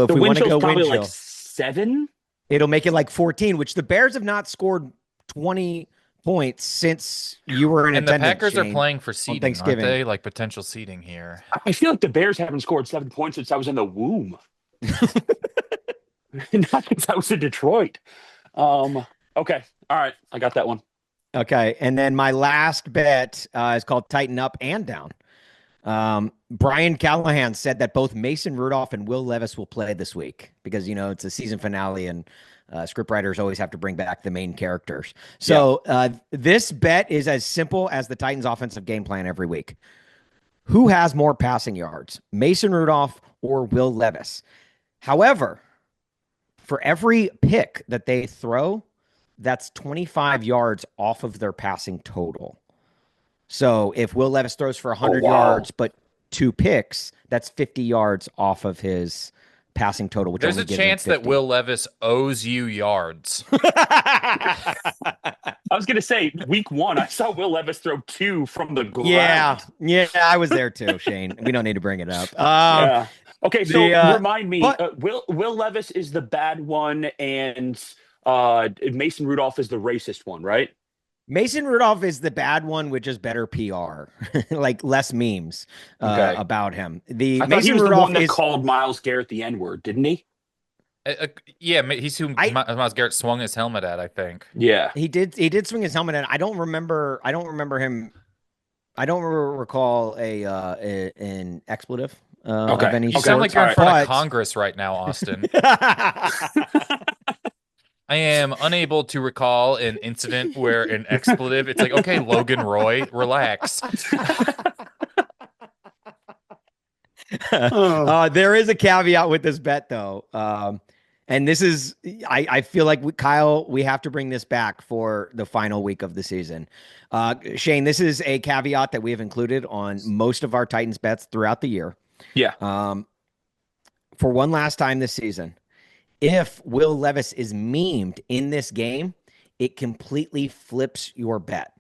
if we want to go wind chill,
like 7,
it'll make it like 14, which the Bears have not scored 20 points since you were in attendance.
And the Packers are playing for seeding, aren't they? Like potential seeding here.
I feel like the Bears haven't scored 7 points since I was in the womb. Not since I was in Detroit. Okay. All right. I got that one.
Okay. And then my last bet is called Tighten Up and Down. Brian Callahan said that both Mason Rudolph and Will Levis will play this week because, it's a season finale and scriptwriters always have to bring back the main characters. So this bet is as simple as the Titans' offensive game plan every week. Who has more passing yards, Mason Rudolph or Will Levis? However, for every pick that they throw, that's 25 yards off of their passing total. So if Will Levis throws for 100 yards but 2 picks, that's 50 yards off of his passing total. Which
there's a chance that Will Levis owes you yards.
I was going to say, week 1, I saw Will Levis throw 2 from the ground.
Yeah, I was there too, Shane. We don't need to bring it up.
Yeah. Okay, so remind me, Will Levis is the bad one, and Mason Rudolph is the racist one, right?
Mason Rudolph is the bad one with just better PR, like less memes about him.
I thought he was the one that called Myles Garrett the N-word, didn't he?
Yeah, he's who Myles Garrett swung his helmet at, I think.
Yeah,
he did swing his helmet at. I don't remember him. I don't recall an expletive. Of any
you sound like you're in front of Congress right now, Austin. I am unable to recall an incident where an expletive. It's like, okay, Logan Roy, relax.
There is a caveat with this bet, though. And this is, I feel like Kyle, we have to bring this back for the final week of the season. Shane, this is a caveat that we have included on most of our Titans bets throughout the year.
Yeah.
For one last time this season, if Will Levis is memed in this game, it completely flips your bet.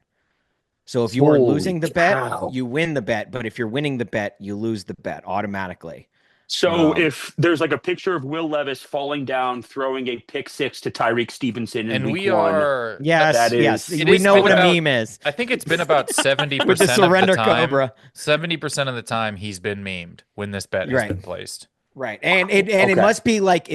So if you are losing the bet, you win the bet. But if you're winning the bet, you lose the bet automatically.
So if there's like a picture of Will Levis falling down, throwing a pick six to Tyreek Stevenson in week one.
Yes. We know what a meme is.
I think it's been about 70%
with the surrender
of the time.
Cobra.
70% of the time he's been memed when this bet has been placed.
Right. And it must be like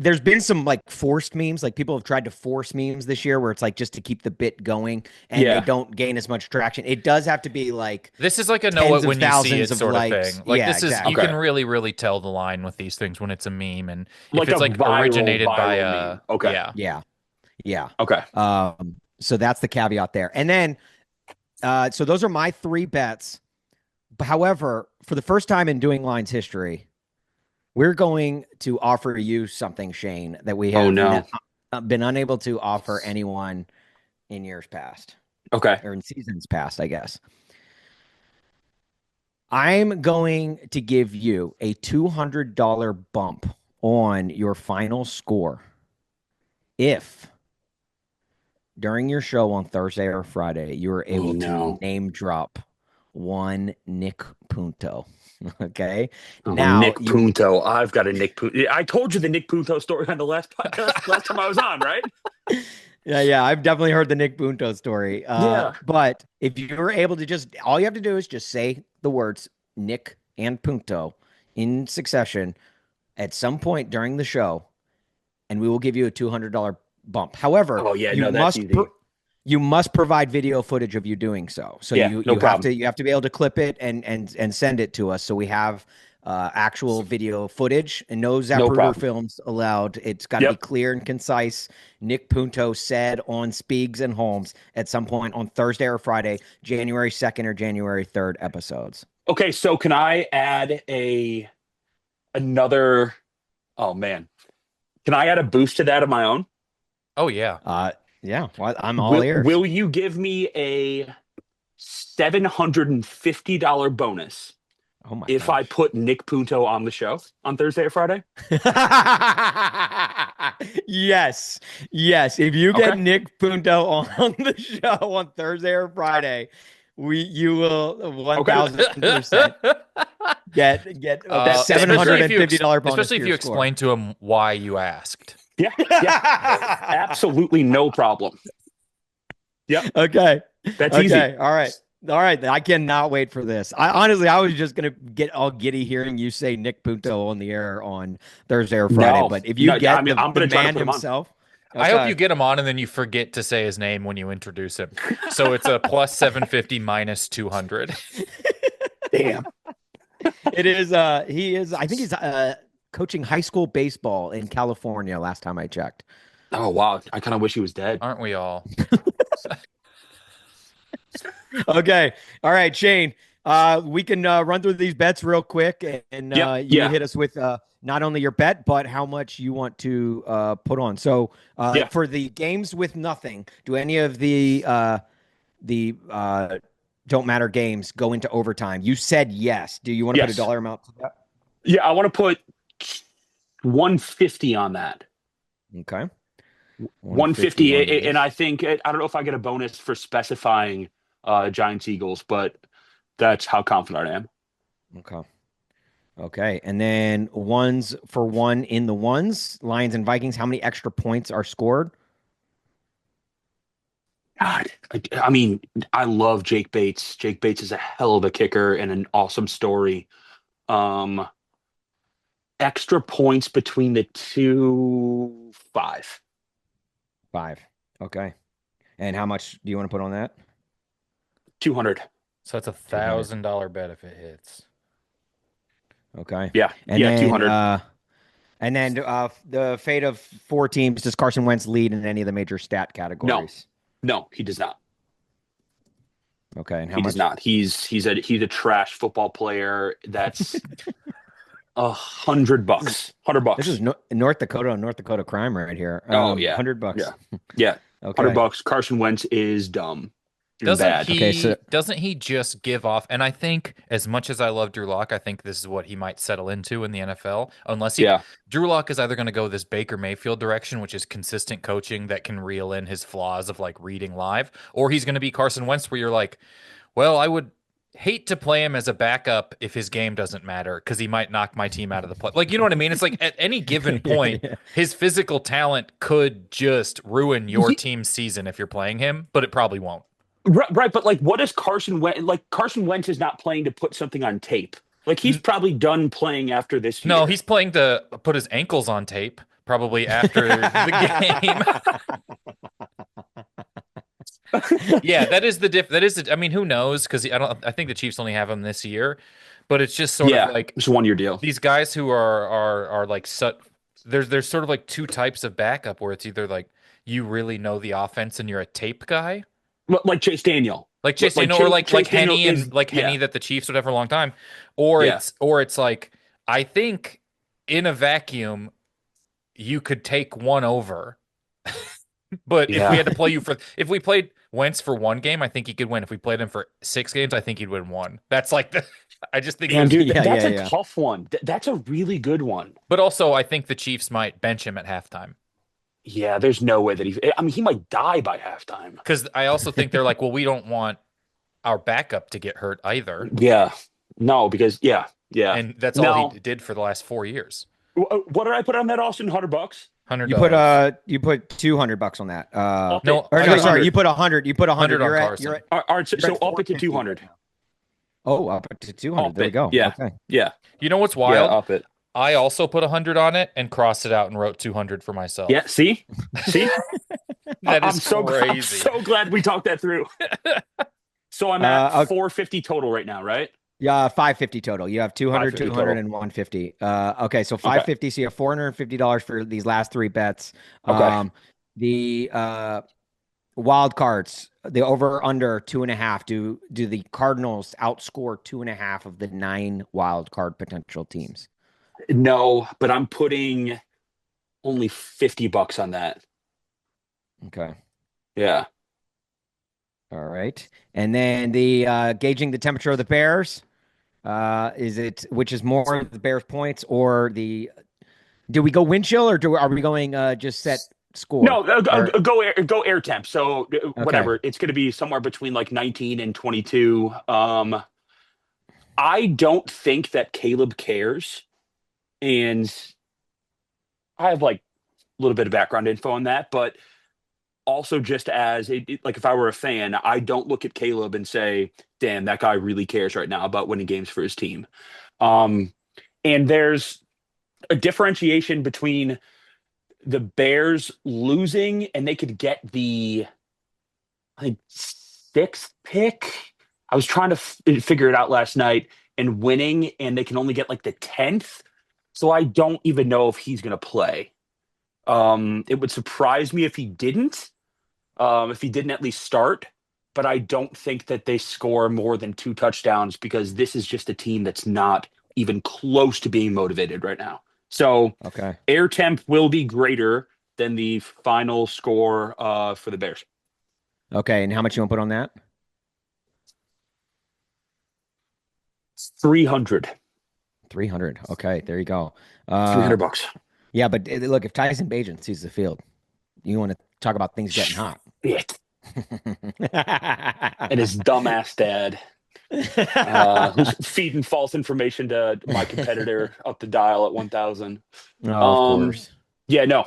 there's been some like forced memes, like people have tried to force memes this year where it's like just to keep the bit going and they don't gain as much traction. It does have to be like
this is like a know it when you see it sort of thing. Like
this
is you can really, really tell the line with these things when it's a meme and if
like
it's like originated by a
meme.
Yeah.
Okay.
So that's the caveat there. And then so those are my 3 bets. However, for the first time in Doing Lines history, we're going to offer you something, Shane, that we have been unable to offer anyone in years past.
Okay.
Or in seasons past, I guess. I'm going to give you a $200 bump on your final score if during your show on Thursday or Friday, you were able to name drop one Nick Punto. Okay.
Now Nick Punto. I've got a Nick Punto. I told you the Nick Punto story on the last podcast last time I was on, right?
Yeah. I've definitely heard the Nick Punto story. But if you were able to all you have to do is just say the words Nick and Punto in succession at some point during the show, and we will give you a $200 bump. However, you must provide video footage of you doing so. So you have to be able to clip it and send it to us. So we have actual video footage and no Zapruder films allowed. It's got to be clear and concise. Nick Punto said on Speaks and Holmes at some point on Thursday or Friday, January 2nd or January 3rd episodes.
Okay. So can I add another, oh man, can I add a boost to that of my own?
Oh yeah.
Yeah, well, I'm all ears.
Will you give me a $750 bonus if I put Nick Punto on the show on Thursday or Friday?
Yes. If you get Nick Punto on the show on Thursday or Friday, you will 1,000% get a $750 bonus.
Especially if you explain to him why you asked.
Yeah. Absolutely no problem. Yeah.
Okay.
That's easy.
All right. I cannot wait for this. I was just going to get all giddy hearing you say Nick Punto on the air on Thursday or Friday. But if you get the man himself.
Okay. I hope you get him on and then you forget to say his name when you introduce him. So it's a plus 750 minus 200.
Damn.
It is. He is. I think he's coaching high school baseball in California last time I checked.
Oh, wow. I kind of wish he was dead.
Aren't we all?
Okay. All right, Shane. We can run through these bets real quick and you hit us with not only your bet, but how much you want to put on. So for the games with nothing, do any of the don't matter games go into overtime? You said yes. Do you want to put a dollar amount to that?
Yeah, I want to put 150 on that.
Okay.
150. And I think, I don't know if I get a bonus for specifying Giants Eagles, but that's how confident I am.
Okay. And then ones for one in the ones, Lions and Vikings, how many extra points are scored?
God, I mean, I love Jake Bates. Jake Bates is a hell of a kicker and an awesome story. Extra points between the two, 5.
5. Okay. And how much do you want to put on that?
200.
So that's $1,000 bet if it hits.
Okay.
Yeah.
And then,
200.
And then the fate of 4 teams, does Carson Wentz lead in any of the major stat categories?
No, he does not.
Okay. And
he does not. He's a trash football player. That's $100. $100.
This is North Dakota crime right here.
Oh yeah,
$100.
yeah, yeah.
Okay.
$100. Carson Wentz is dumb and
Doesn't
bad.
Okay, so
he just give off? And I think as much as I love Drew Lock, I think this is what he might settle into in the NFL.
Yeah,
Drew Lock is either going to go this Baker Mayfield direction, which is consistent coaching that can reel in his flaws of like reading live, or he's going to be Carson Wentz, where you're like, well, I would hate to play him as a backup if his game doesn't matter because he might knock my team out of the play. Like, you know what I mean? It's like at any given point, his physical talent could just ruin your team's season if you're playing him, but it probably won't.
right. But like, what is Carson Wentz? Like, Carson Wentz is not playing to put something on tape. Like, he's probably done playing after this year.
No, he's playing to put his ankles on tape, probably after the game. Yeah, that is the diff. That is, I mean, who knows? Because I think the Chiefs only have him this year, but it's just sort of like
it's a 1-year deal.
These guys who are like there's sort of like two types of backup where it's either like you really know the offense and you're a tape guy,
Like Chase Daniel.
like Chase Daniel, or like Henny
Daniel
and like Henny that the Chiefs would have for a long time, or it's like I think in a vacuum you could take one over, but if we had to play if we played Wentz for one game, I think he could win. If we played him for 6 games, I think he'd win one. That's like I just think
dude, that's a tough one. That's a really good one.
But also, I think the Chiefs might bench him at halftime.
Yeah, there's no way that he might die by halftime.
Because I also think they're like, well, we don't want our backup to get hurt either.
Yeah. No, because yeah.
And that's all he did for the last 4 years.
What did I put on that, Austin? $100?
$100.
You put $200 on that.
Sorry,
you put 100. You put 100
on Carson.
All right, so up it to 200.
Oh, up it to 200. There we go.
Yeah.
Okay.
Yeah.
You know what's wild?
Yeah, up it.
I also put 100 on it and crossed it out and wrote 200 for myself.
Yeah. See?
That is crazy.
I'm so glad we talked that through. So I'm at 450 total right now, right?
Yeah, 550 total. You have 200, 200, and 150. Okay, so 550. So you have $450 for these last 3 bets.
Okay.
The wild cards, the over under 2.5. Do the Cardinals outscore 2.5 of the 9 wild card potential teams?
No, but I'm putting only $50 on that.
Okay.
Yeah.
All right. And then the gauging the temperature of the Bears. Is it which is more the Bears points or do we go wind chill or are we going just set score?
No, go air temp. So whatever, it's going to be somewhere between like 19 and 22. I don't think that Caleb cares, and I have like a little bit of background info on that, but also just as like if I were a fan, I don't look at Caleb and say, damn, that guy really cares right now about winning games for his team. And there's a differentiation between the Bears losing and they could get the, I think, 6th pick. I was trying to figure it out last night, and winning, and they can only get like the 10th. So I don't even know if he's going to play. It would surprise me if he didn't at least start, but I don't think that they score more than 2 touchdowns because this is just a team that's not even close to being motivated right now. So air temp will be greater than the final score for the Bears.
Okay, and how much you want to put on that?
300.
300. Okay, there you go.
$300.
Yeah, but look, if Tyson Bagent sees the field, you want to talk about things getting hot.
Shit. And his dumbass dad, who's feeding false information to my competitor up the dial at 1,000.
Oh, of course.
Yeah, no.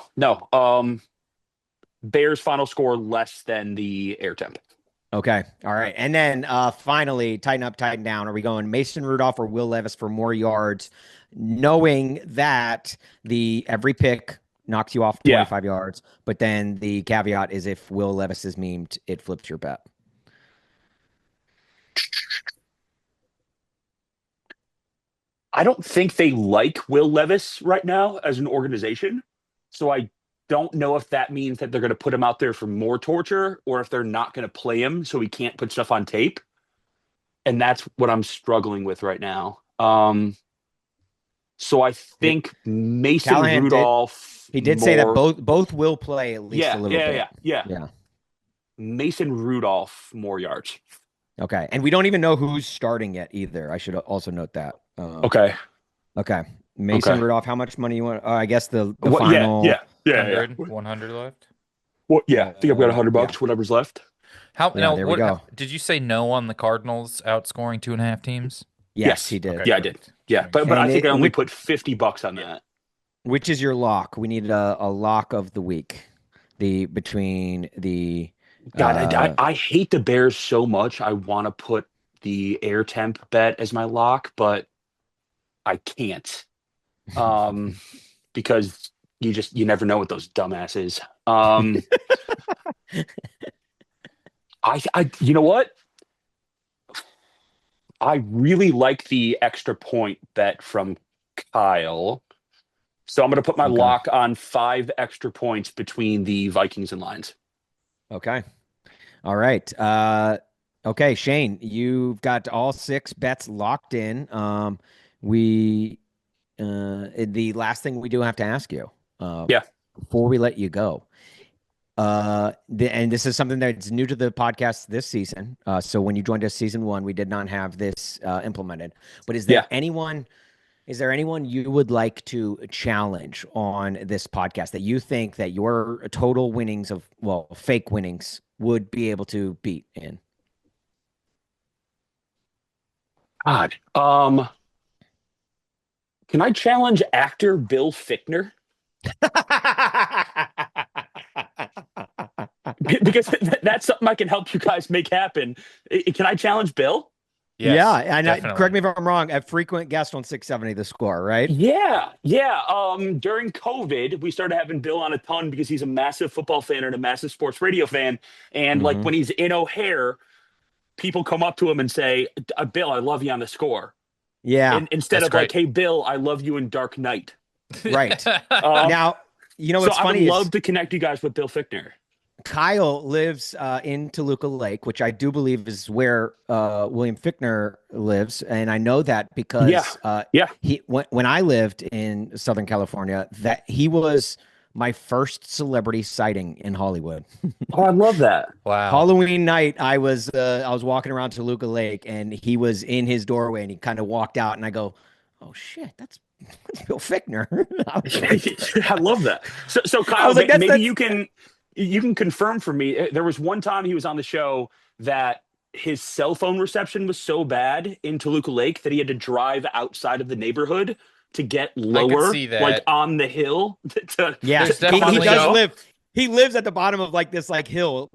Bears final score less than the air temp.
Okay. All right. And then finally, tighten up, tighten down. Are we going Mason Rudolph or Will Levis for more yards, knowing that every pick knocks you off 25 yards, but then the caveat is if Will Levis is memed, it flips your bet?
I don't think they like Will Levis right now as an organization. So I don't know if that means that they're going to put him out there for more torture or if they're not going to play him so he can't put stuff on tape. And that's what I'm struggling with right now. So I think Mason
Callahan
Rudolph.
He did say that both will play at least a little bit.
Yeah. Mason Rudolph, more yards.
Okay. And we don't even know who's starting yet either. I should also note that.
Okay.
Mason Rudolph, how much money you want? I guess the final.
Yeah.
100 left.
Well, yeah, I think I've got $100, whatever's left.
There we go.
Did you say no on the Cardinals outscoring 2.5 teams?
Yes, he did.
Okay,
yeah, I did. Yeah, but I think I only put $50 on that.
Which is your lock? We need a lock of the week. Between the
God, I hate the Bears so much. I want to put the air temp bet as my lock, but I can't. Because you never know with those dumbasses. I you know what? I really like the extra point bet from Kyle. So I'm going to put my lock on 5 extra points between the Vikings and Lions.
Okay. All right. Okay, Shane, you've got all 6 bets locked in. The last thing we do have to ask you, before we let you go, and this is something that's new to the podcast this season. So when you joined us season 1, we did not have this implemented. But is there anyone you would like to challenge on this podcast that you think that your total winnings fake winnings would be able to beat in?
God. Can I challenge actor Bill Fichtner? Because that's something I can help you guys make happen. Can I challenge Bill?
Yes,
yeah, and correct me if I'm wrong. A frequent guest on 670 The Score, right?
Yeah. During COVID, we started having Bill on a ton because he's a massive football fan and a massive sports radio fan. And like when he's in O'Hare, people come up to him and say, "Bill, I love you on The Score."
Yeah.
And instead of like, "Hey, Bill, I love you in Dark Knight."
Right. Now, what's funny.
I would love to connect you guys with Bill Fichtner.
Kyle lives in Toluca Lake, which I do believe is where William Fichtner lives, and I know that because when I lived in Southern California, that he was my first celebrity sighting in Hollywood.
Oh, I love that!
Wow.
Halloween night, I was walking around Toluca Lake, and he was in his doorway, and he kind of walked out, and I go, "Oh shit, that's Bill Fichtner."
I love that. So Kyle, maybe you can confirm for me. There was one time he was on the show that his cell phone reception was so bad in Toluca Lake that he had to drive outside of the neighborhood to get lower, like on the hill.
He does live. He lives at the bottom of like this hillish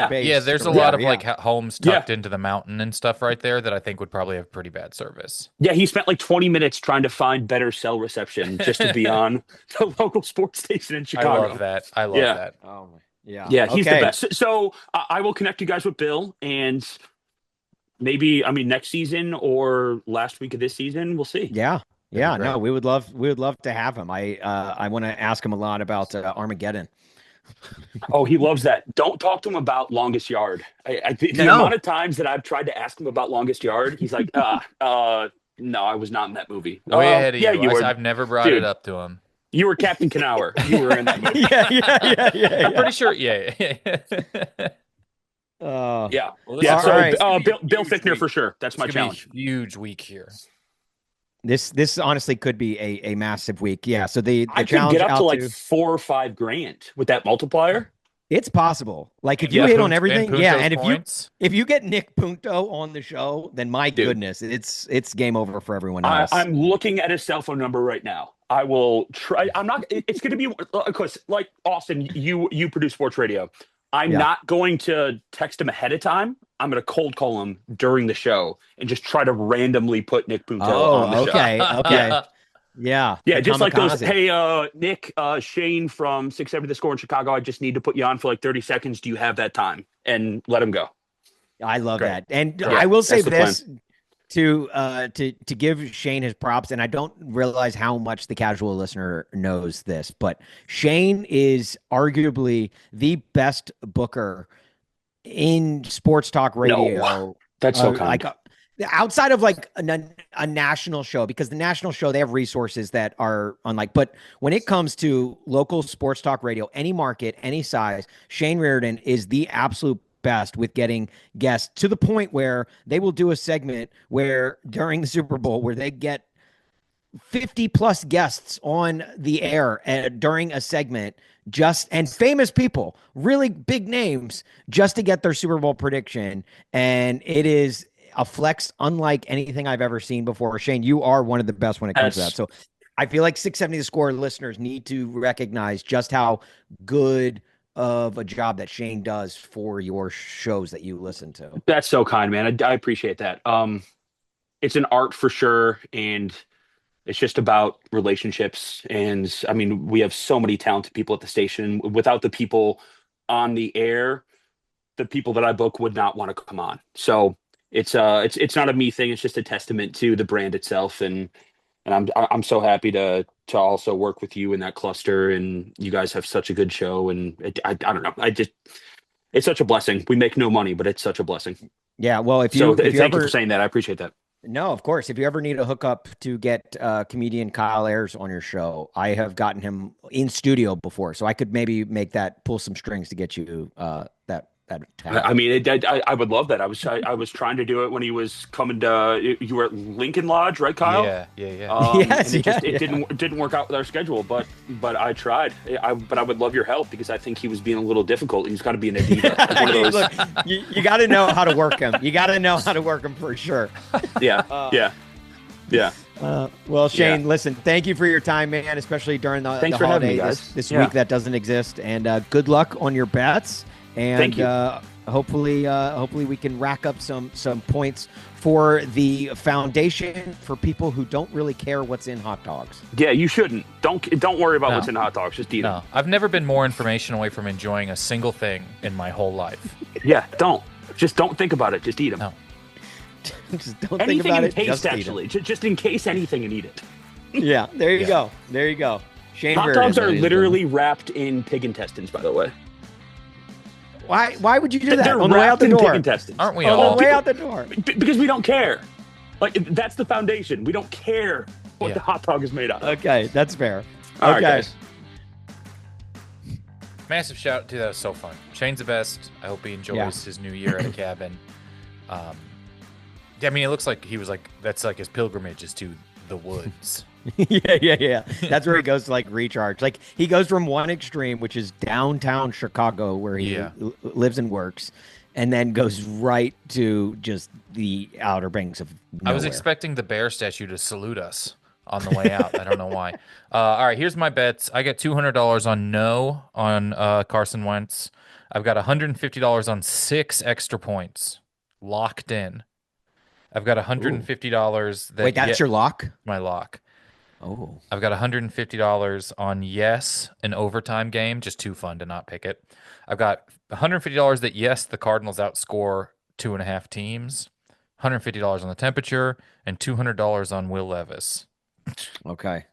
base.
Yeah, there's a lot of like homes tucked into the mountain and stuff right there that I think would probably have pretty bad service.
Yeah, he spent like 20 minutes trying to find better cell reception just to be on the local sports station in Chicago.
I love that.
Oh my. Yeah,
he's the best. So I will connect you guys with Bill, and maybe next season or last week of this season, we'll see.
Yeah. No, we would love to have him. I want to ask him a lot about Armageddon.
Oh, he loves that. Don't talk to him about Longest Yard. The amount of times that I've tried to ask him about Longest Yard, he's like, no, I was not in that movie.
Way ahead of you.
You were.
I've never brought it up to him.
You were Captain Knauer. You were in that movie.
Yeah.
I'm pretty sure. Yeah.
Bill Fichtner for sure. That's my challenge.
Huge week here.
This honestly could be a massive week. Yeah. So the
I
challenge
could get up to like $4,000 or $5,000 with that multiplier.
It's possible. Like if you hit on everything, and if you get Nick Punto on the show, then my goodness, it's game over for everyone else.
I'm looking at his cell phone number right now. I will try. I'm not. It's going to be, of course, like Austin. You produce sports radio. I'm not going to text him ahead of time. I'm going to cold call him during the show and just try to randomly put Nick Punto on the show.
Okay. Yeah.
Just like those. Hey, Nick, Shane from 670 The Score in Chicago. I just need to put you on for like 30 seconds. Do you have that time? And let him go.
I love that. And I will say this to give Shane his props, and I don't realize how much the casual listener knows this, but Shane is arguably the best booker in sports talk radio.
No, that's so kind.
outside of like a national show, because the national show, they have resources that are unlike, but when it comes to local sports talk radio, any market, any size, Shane Riordan is the absolute best with getting guests to the point where they will do a segment where during the Super Bowl where they get 50 plus guests on the air during a segment, just and famous people, really big names, just to get their Super Bowl prediction. And it is a flex unlike anything I've ever seen before. Shane, you are one of the best when it comes to that. So I feel like 670 The Score listeners need to recognize just how good of a job that Shane does for your shows that you listen to.
That's so kind, man. I appreciate that. It's an art for sure, and it's just about relationships. And I mean, we have so many talented people at the station. Without the people on the air, the people that I book would not want to come on. So it's not a me thing. It's just a testament to the brand itself. And I'm so happy to also work with you in that cluster. And you guys have such a good show. And I don't know. It's such a blessing. We make no money, but it's such a blessing.
Yeah. Well, if
So
you
thank you for saying that. I appreciate that.
No, of course. If you ever need a hookup to get comedian Kyle Ayers on your show, I have gotten him in studio before, so I could maybe pull some strings to get you that.
I mean, I would love that. I was trying to do it when he was coming to. You were at Lincoln Lodge, right, Kyle?
Yeah.
Yes, and it didn't work out with our schedule, but I tried. But I would love your help because I think he was being a little difficult. He's got to be an Adidas. Like one of those.
Look, you got to know how to work him. You got to know how to work him for sure.
Yeah.
Well, Shane, listen, thank you for your time, man, especially during the holiday this week that doesn't exist. And good luck on your bets. And
thank you.
Hopefully we can rack up some points for the foundation for people who don't really care what's in hot dogs.
Yeah, you shouldn't. Don't worry about what's in hot dogs. Just eat them.
I've never been more information away from enjoying a single thing in my whole life.
Yeah, don't think about it. Just eat them.
No.
Just don't
anything
think about
in
it.
Taste, actually, just in case anything, and eat it.
Yeah, there you go. There you go. Shane
hot dogs are literally wrapped in pig intestines, by the way.
Why would you do that?
They're
on the way out the door?
Pig intestines.
Aren't we
on
all?
the way out the door.
Because we don't care. Like, that's the foundation. We don't care what the hot dog is made of.
Okay, that's fair.
All right, guys.
Massive shout out to that. Was so fun. Shane's the best. I hope he enjoys his new year at a cabin. I mean, it looks like he was like, that's like his pilgrimage is to the woods.
Yeah. That's where he goes to like recharge. Like he goes from one extreme, which is downtown Chicago, where he lives and works, and then goes right to just the Outer Banks of nowhere.
I was expecting the bear statue to salute us on the way out. I don't know why. All right, here's my bets. I got $200 on Carson Wentz. I've got $150 on 6 extra points locked in. I've got $150.
Wait, that's your lock?
My lock.
Oh.
I've got $150 on yes, an overtime game, just too fun to not pick it. I've got $150 that yes, the Cardinals outscore 2.5 teams. $150 on the temperature and $200 on Will Levis.
Okay.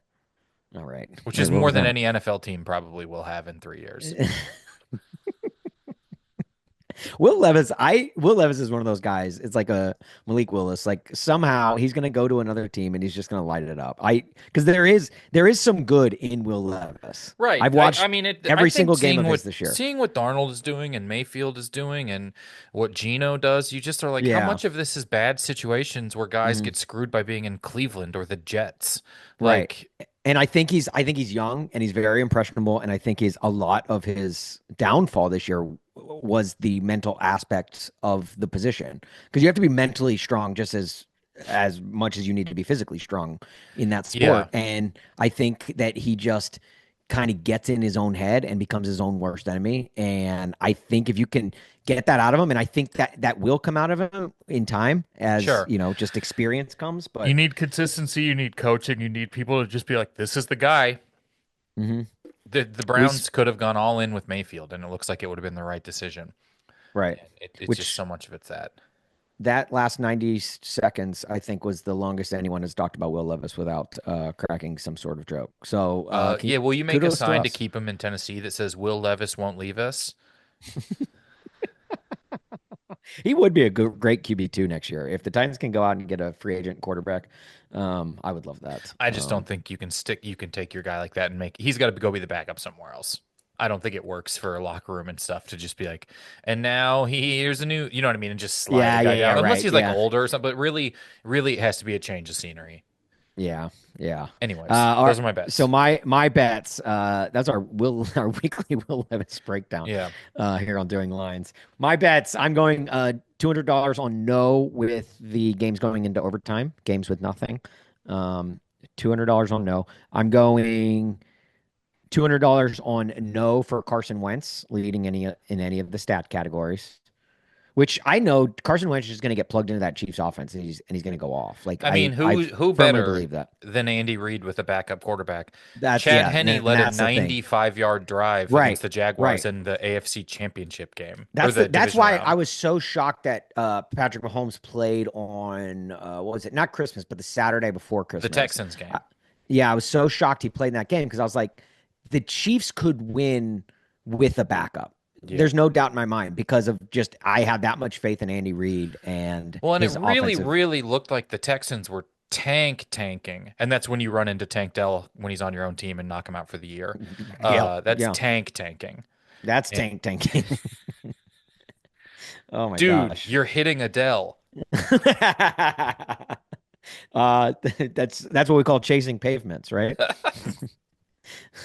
All right.
Which is more than any NFL team probably will have in 3 years.
Will Levis is one of those guys. It's like a Malik Willis. Like somehow he's going to go to another team and he's just going to light it up. Because there is some good in Will Levis.
Right.
I've watched every single game of his this year.
Seeing what Darnold is doing and Mayfield is doing and what Geno does, you just are like, how much of this is bad situations where guys get screwed by being in Cleveland or the Jets? Like,
right. And I think he's young and he's very impressionable. And I think a lot of his downfall this year was the mental aspects of the position, because you have to be mentally strong just as much as you need to be physically strong in that sport.
Yeah.
And I think that he just kind of gets in his own head and becomes his own worst enemy. And I think if you can get that out of him, and I think that will come out of him in time as, just experience comes. But
you need consistency, you need coaching, you need people to just be like, this is the guy.
Mm-hmm.
The Browns could have gone all in with Mayfield, and it looks like it would have been the right decision.
Right.
It's just so much of it's that.
That last 90 seconds, I think, was the longest anyone has talked about Will Levis without cracking some sort of joke. So,
will you make a sign to keep him in Tennessee that says Will Levis won't leave us?
He would be a great QB2 next year. If the Titans can go out and get a free agent quarterback, I would love that.
I just don't think you can take your guy like that and he's got to go be the backup somewhere else. I don't think it works for a locker room and stuff to just be like, and now here's a new, you know what I mean, and just slide
Yeah,
the guy
yeah,
down. Unless
right.
he's like
Yeah.
older or something, but really, really it has to be a change of scenery.
Yeah, yeah.
Anyways, those are my bets.
So my bets. That's our weekly Will Levis breakdown.
Yeah.
Here on Doing Lines. My bets. I'm going $200 on no with the games going into overtime. Games with nothing. $200 on no. I'm going $200 on no for Carson Wentz leading in any of the stat categories. Which I know Carson Wentz is going to get plugged into that Chiefs offense and he's going to go off. Like
I mean,
I
who
firmly
better
believe that.
than Andy Reid with a backup quarterback?
That's
Chad
yeah,
Henne
and
led a
that's the thing.
95-yard drive
Right,
against the Jaguars
right.
in the AFC Championship game.
That's why
round.
I was so shocked that Patrick Mahomes played on what was it? Not Christmas, but the Saturday before Christmas.
The Texans game.
Yeah, I was so shocked he played in that game because I was like, the Chiefs could win with a backup. Yeah. There's no doubt in my mind because of just I have that much faith in Andy Reid and
well, and
his
it really,
offensive...
really looked like the Texans were tanking, and that's when you run into Tank Dell when he's on your own team and knock him out for the year. That's tanking.
That's tanking. Oh my
dude,
gosh,
you're hitting Adele.
That's what we call chasing pavements, right?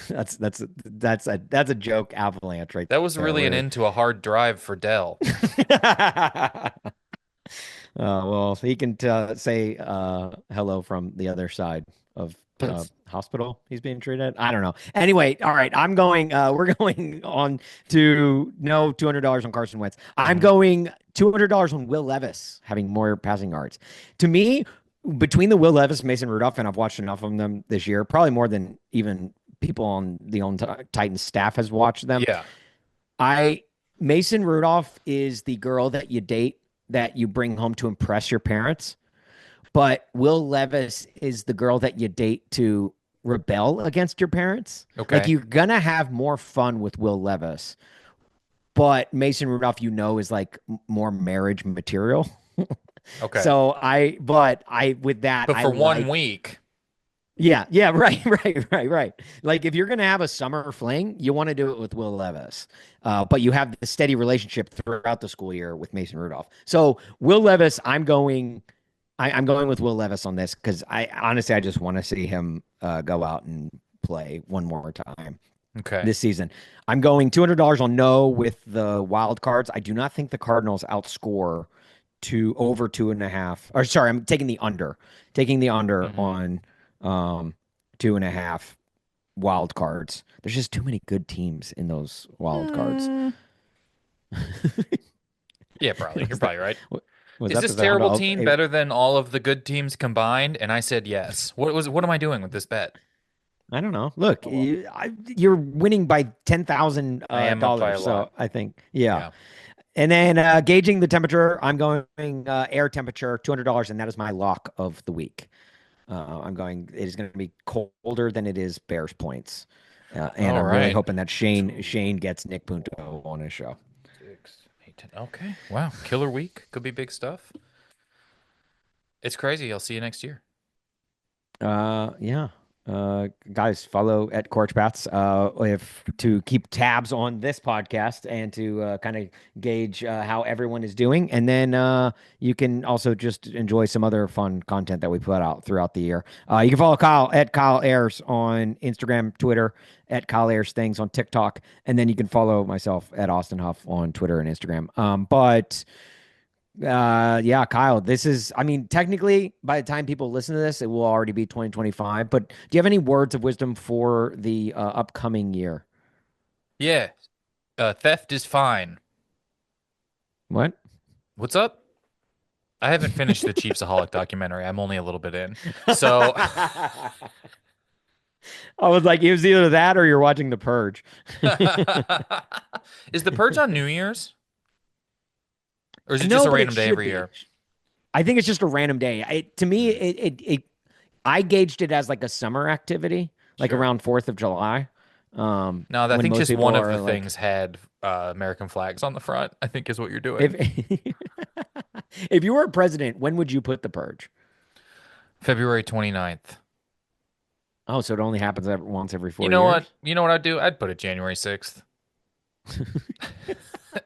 That's a joke avalanche right there.
That was really an end to a hard drive for Dell.
Well, he can say hello from the other side of hospital he's being treated. I don't know. Anyway, all right. I'm going. We're going on to no $200 on Carson Wentz. I'm going $200 on Will Levis having more passing yards. To me, between the Will Levis, Mason Rudolph, and I've watched enough of them this year, probably more than even people on the Titans staff has watched them.
Yeah.
Mason Rudolph is the girl that you date that you bring home to impress your parents. But Will Levis is the girl that you date to rebel against your parents.
Okay.
Like you're going to have more fun with Will Levis. But Mason Rudolph, is like more marriage material.
Okay.
So but for
1 week.
Yeah, right. Like if you're going to have a summer fling, you want to do it with Will Levis. But you have the steady relationship throughout the school year with Mason Rudolph. So Will Levis, I'm going with Will Levis on this because I just want to see him go out and play one more time.
Okay.
This season. I'm going $200 on no with the wild cards. I do not think the Cardinals outscore over 2.5. Or sorry, I'm taking the under. On 2.5 wild cards. There's just too many good teams in those wild cards.
Yeah, probably. You're probably right.
Is
this terrible team better than all of the good teams combined? And I said yes. What am I doing with this bet?
I don't know. Look, you're winning by $10,000.
I am up by a
so
lot.
I think, yeah. And then gauging the temperature, I'm going air temperature, $200, and that is my lock of the week. It is going to be colder than it is Bears points. And I'm really hoping that Shane gets Nick Punto on his show.
6, 8, 10. Okay. Wow. Killer week. Could be big stuff. It's crazy. I'll see you next year.
Yeah. Guys, follow at Korked Bats to keep tabs on this podcast and to kind of gauge how everyone is doing. And then you can also just enjoy some other fun content that we put out throughout the year. You can follow Kyle at Kyle Ayers on Instagram, Twitter, at Kyle Ayers Things on TikTok. And then you can follow myself at Austin Huff on Twitter and Instagram. Yeah, Kyle, technically by the time people listen to this, it will already be 2025, but do you have any words of wisdom for the upcoming year?
Yeah. Theft is fine.
What?
What's up? I haven't finished the Chiefsaholic documentary. I'm only a little bit in. So
I was like, it was either that or you're watching The Purge.
Is The Purge on New Year's? Or is it just a random day every year?
I think it's just a random day. To me, I gauged it as like a summer activity, like around 4th of July. No,
I
when
think
most
just
people
one of
are,
the
like,
things had American flags on the front, I think is what you're doing.
if if you were president, when would you put the purge?
February 29th.
Oh, so it only happens once every
You
4
know what?
years?
You know what I'd do? I'd put it January 6th.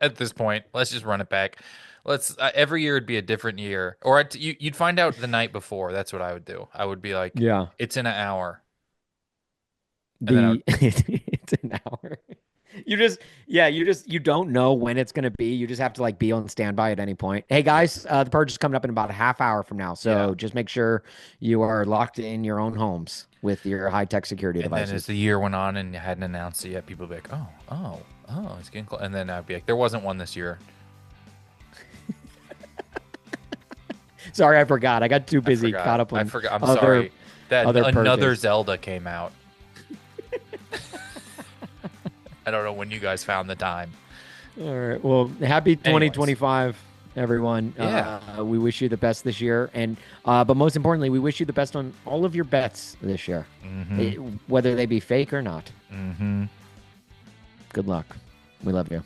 At this point, let's just run it back. Let's every year it'd be a different year, or you'd find out the night before. That's what I would do. I would be like,
Yeah.
it's in an hour, and then
It's an hour. You don't know when it's gonna be. You just have to, like, be on standby at any point. Hey
yeah,
guys, the purge is coming up in about a half hour from now.
yeah.
So just make sure you are locked in your own homes with your high-tech security
And then as
devices.
the year went on and you hadn't announced it yet, people would be like, it's getting close. And then I'd be like, there wasn't one this year.
Sorry, I forgot. I got too busy
forgot.
caught up on
I forgot. I'm
other
sorry. That
other
another
purges.
Zelda came out. I don't know when you guys found the time.
All right. Well, happy 2025, everyone.
Yeah.
We wish you the best this year, and but most importantly, we wish you the best on all of your bets this year, whether they be fake or not.
Mm-hmm.
Good luck. We love you.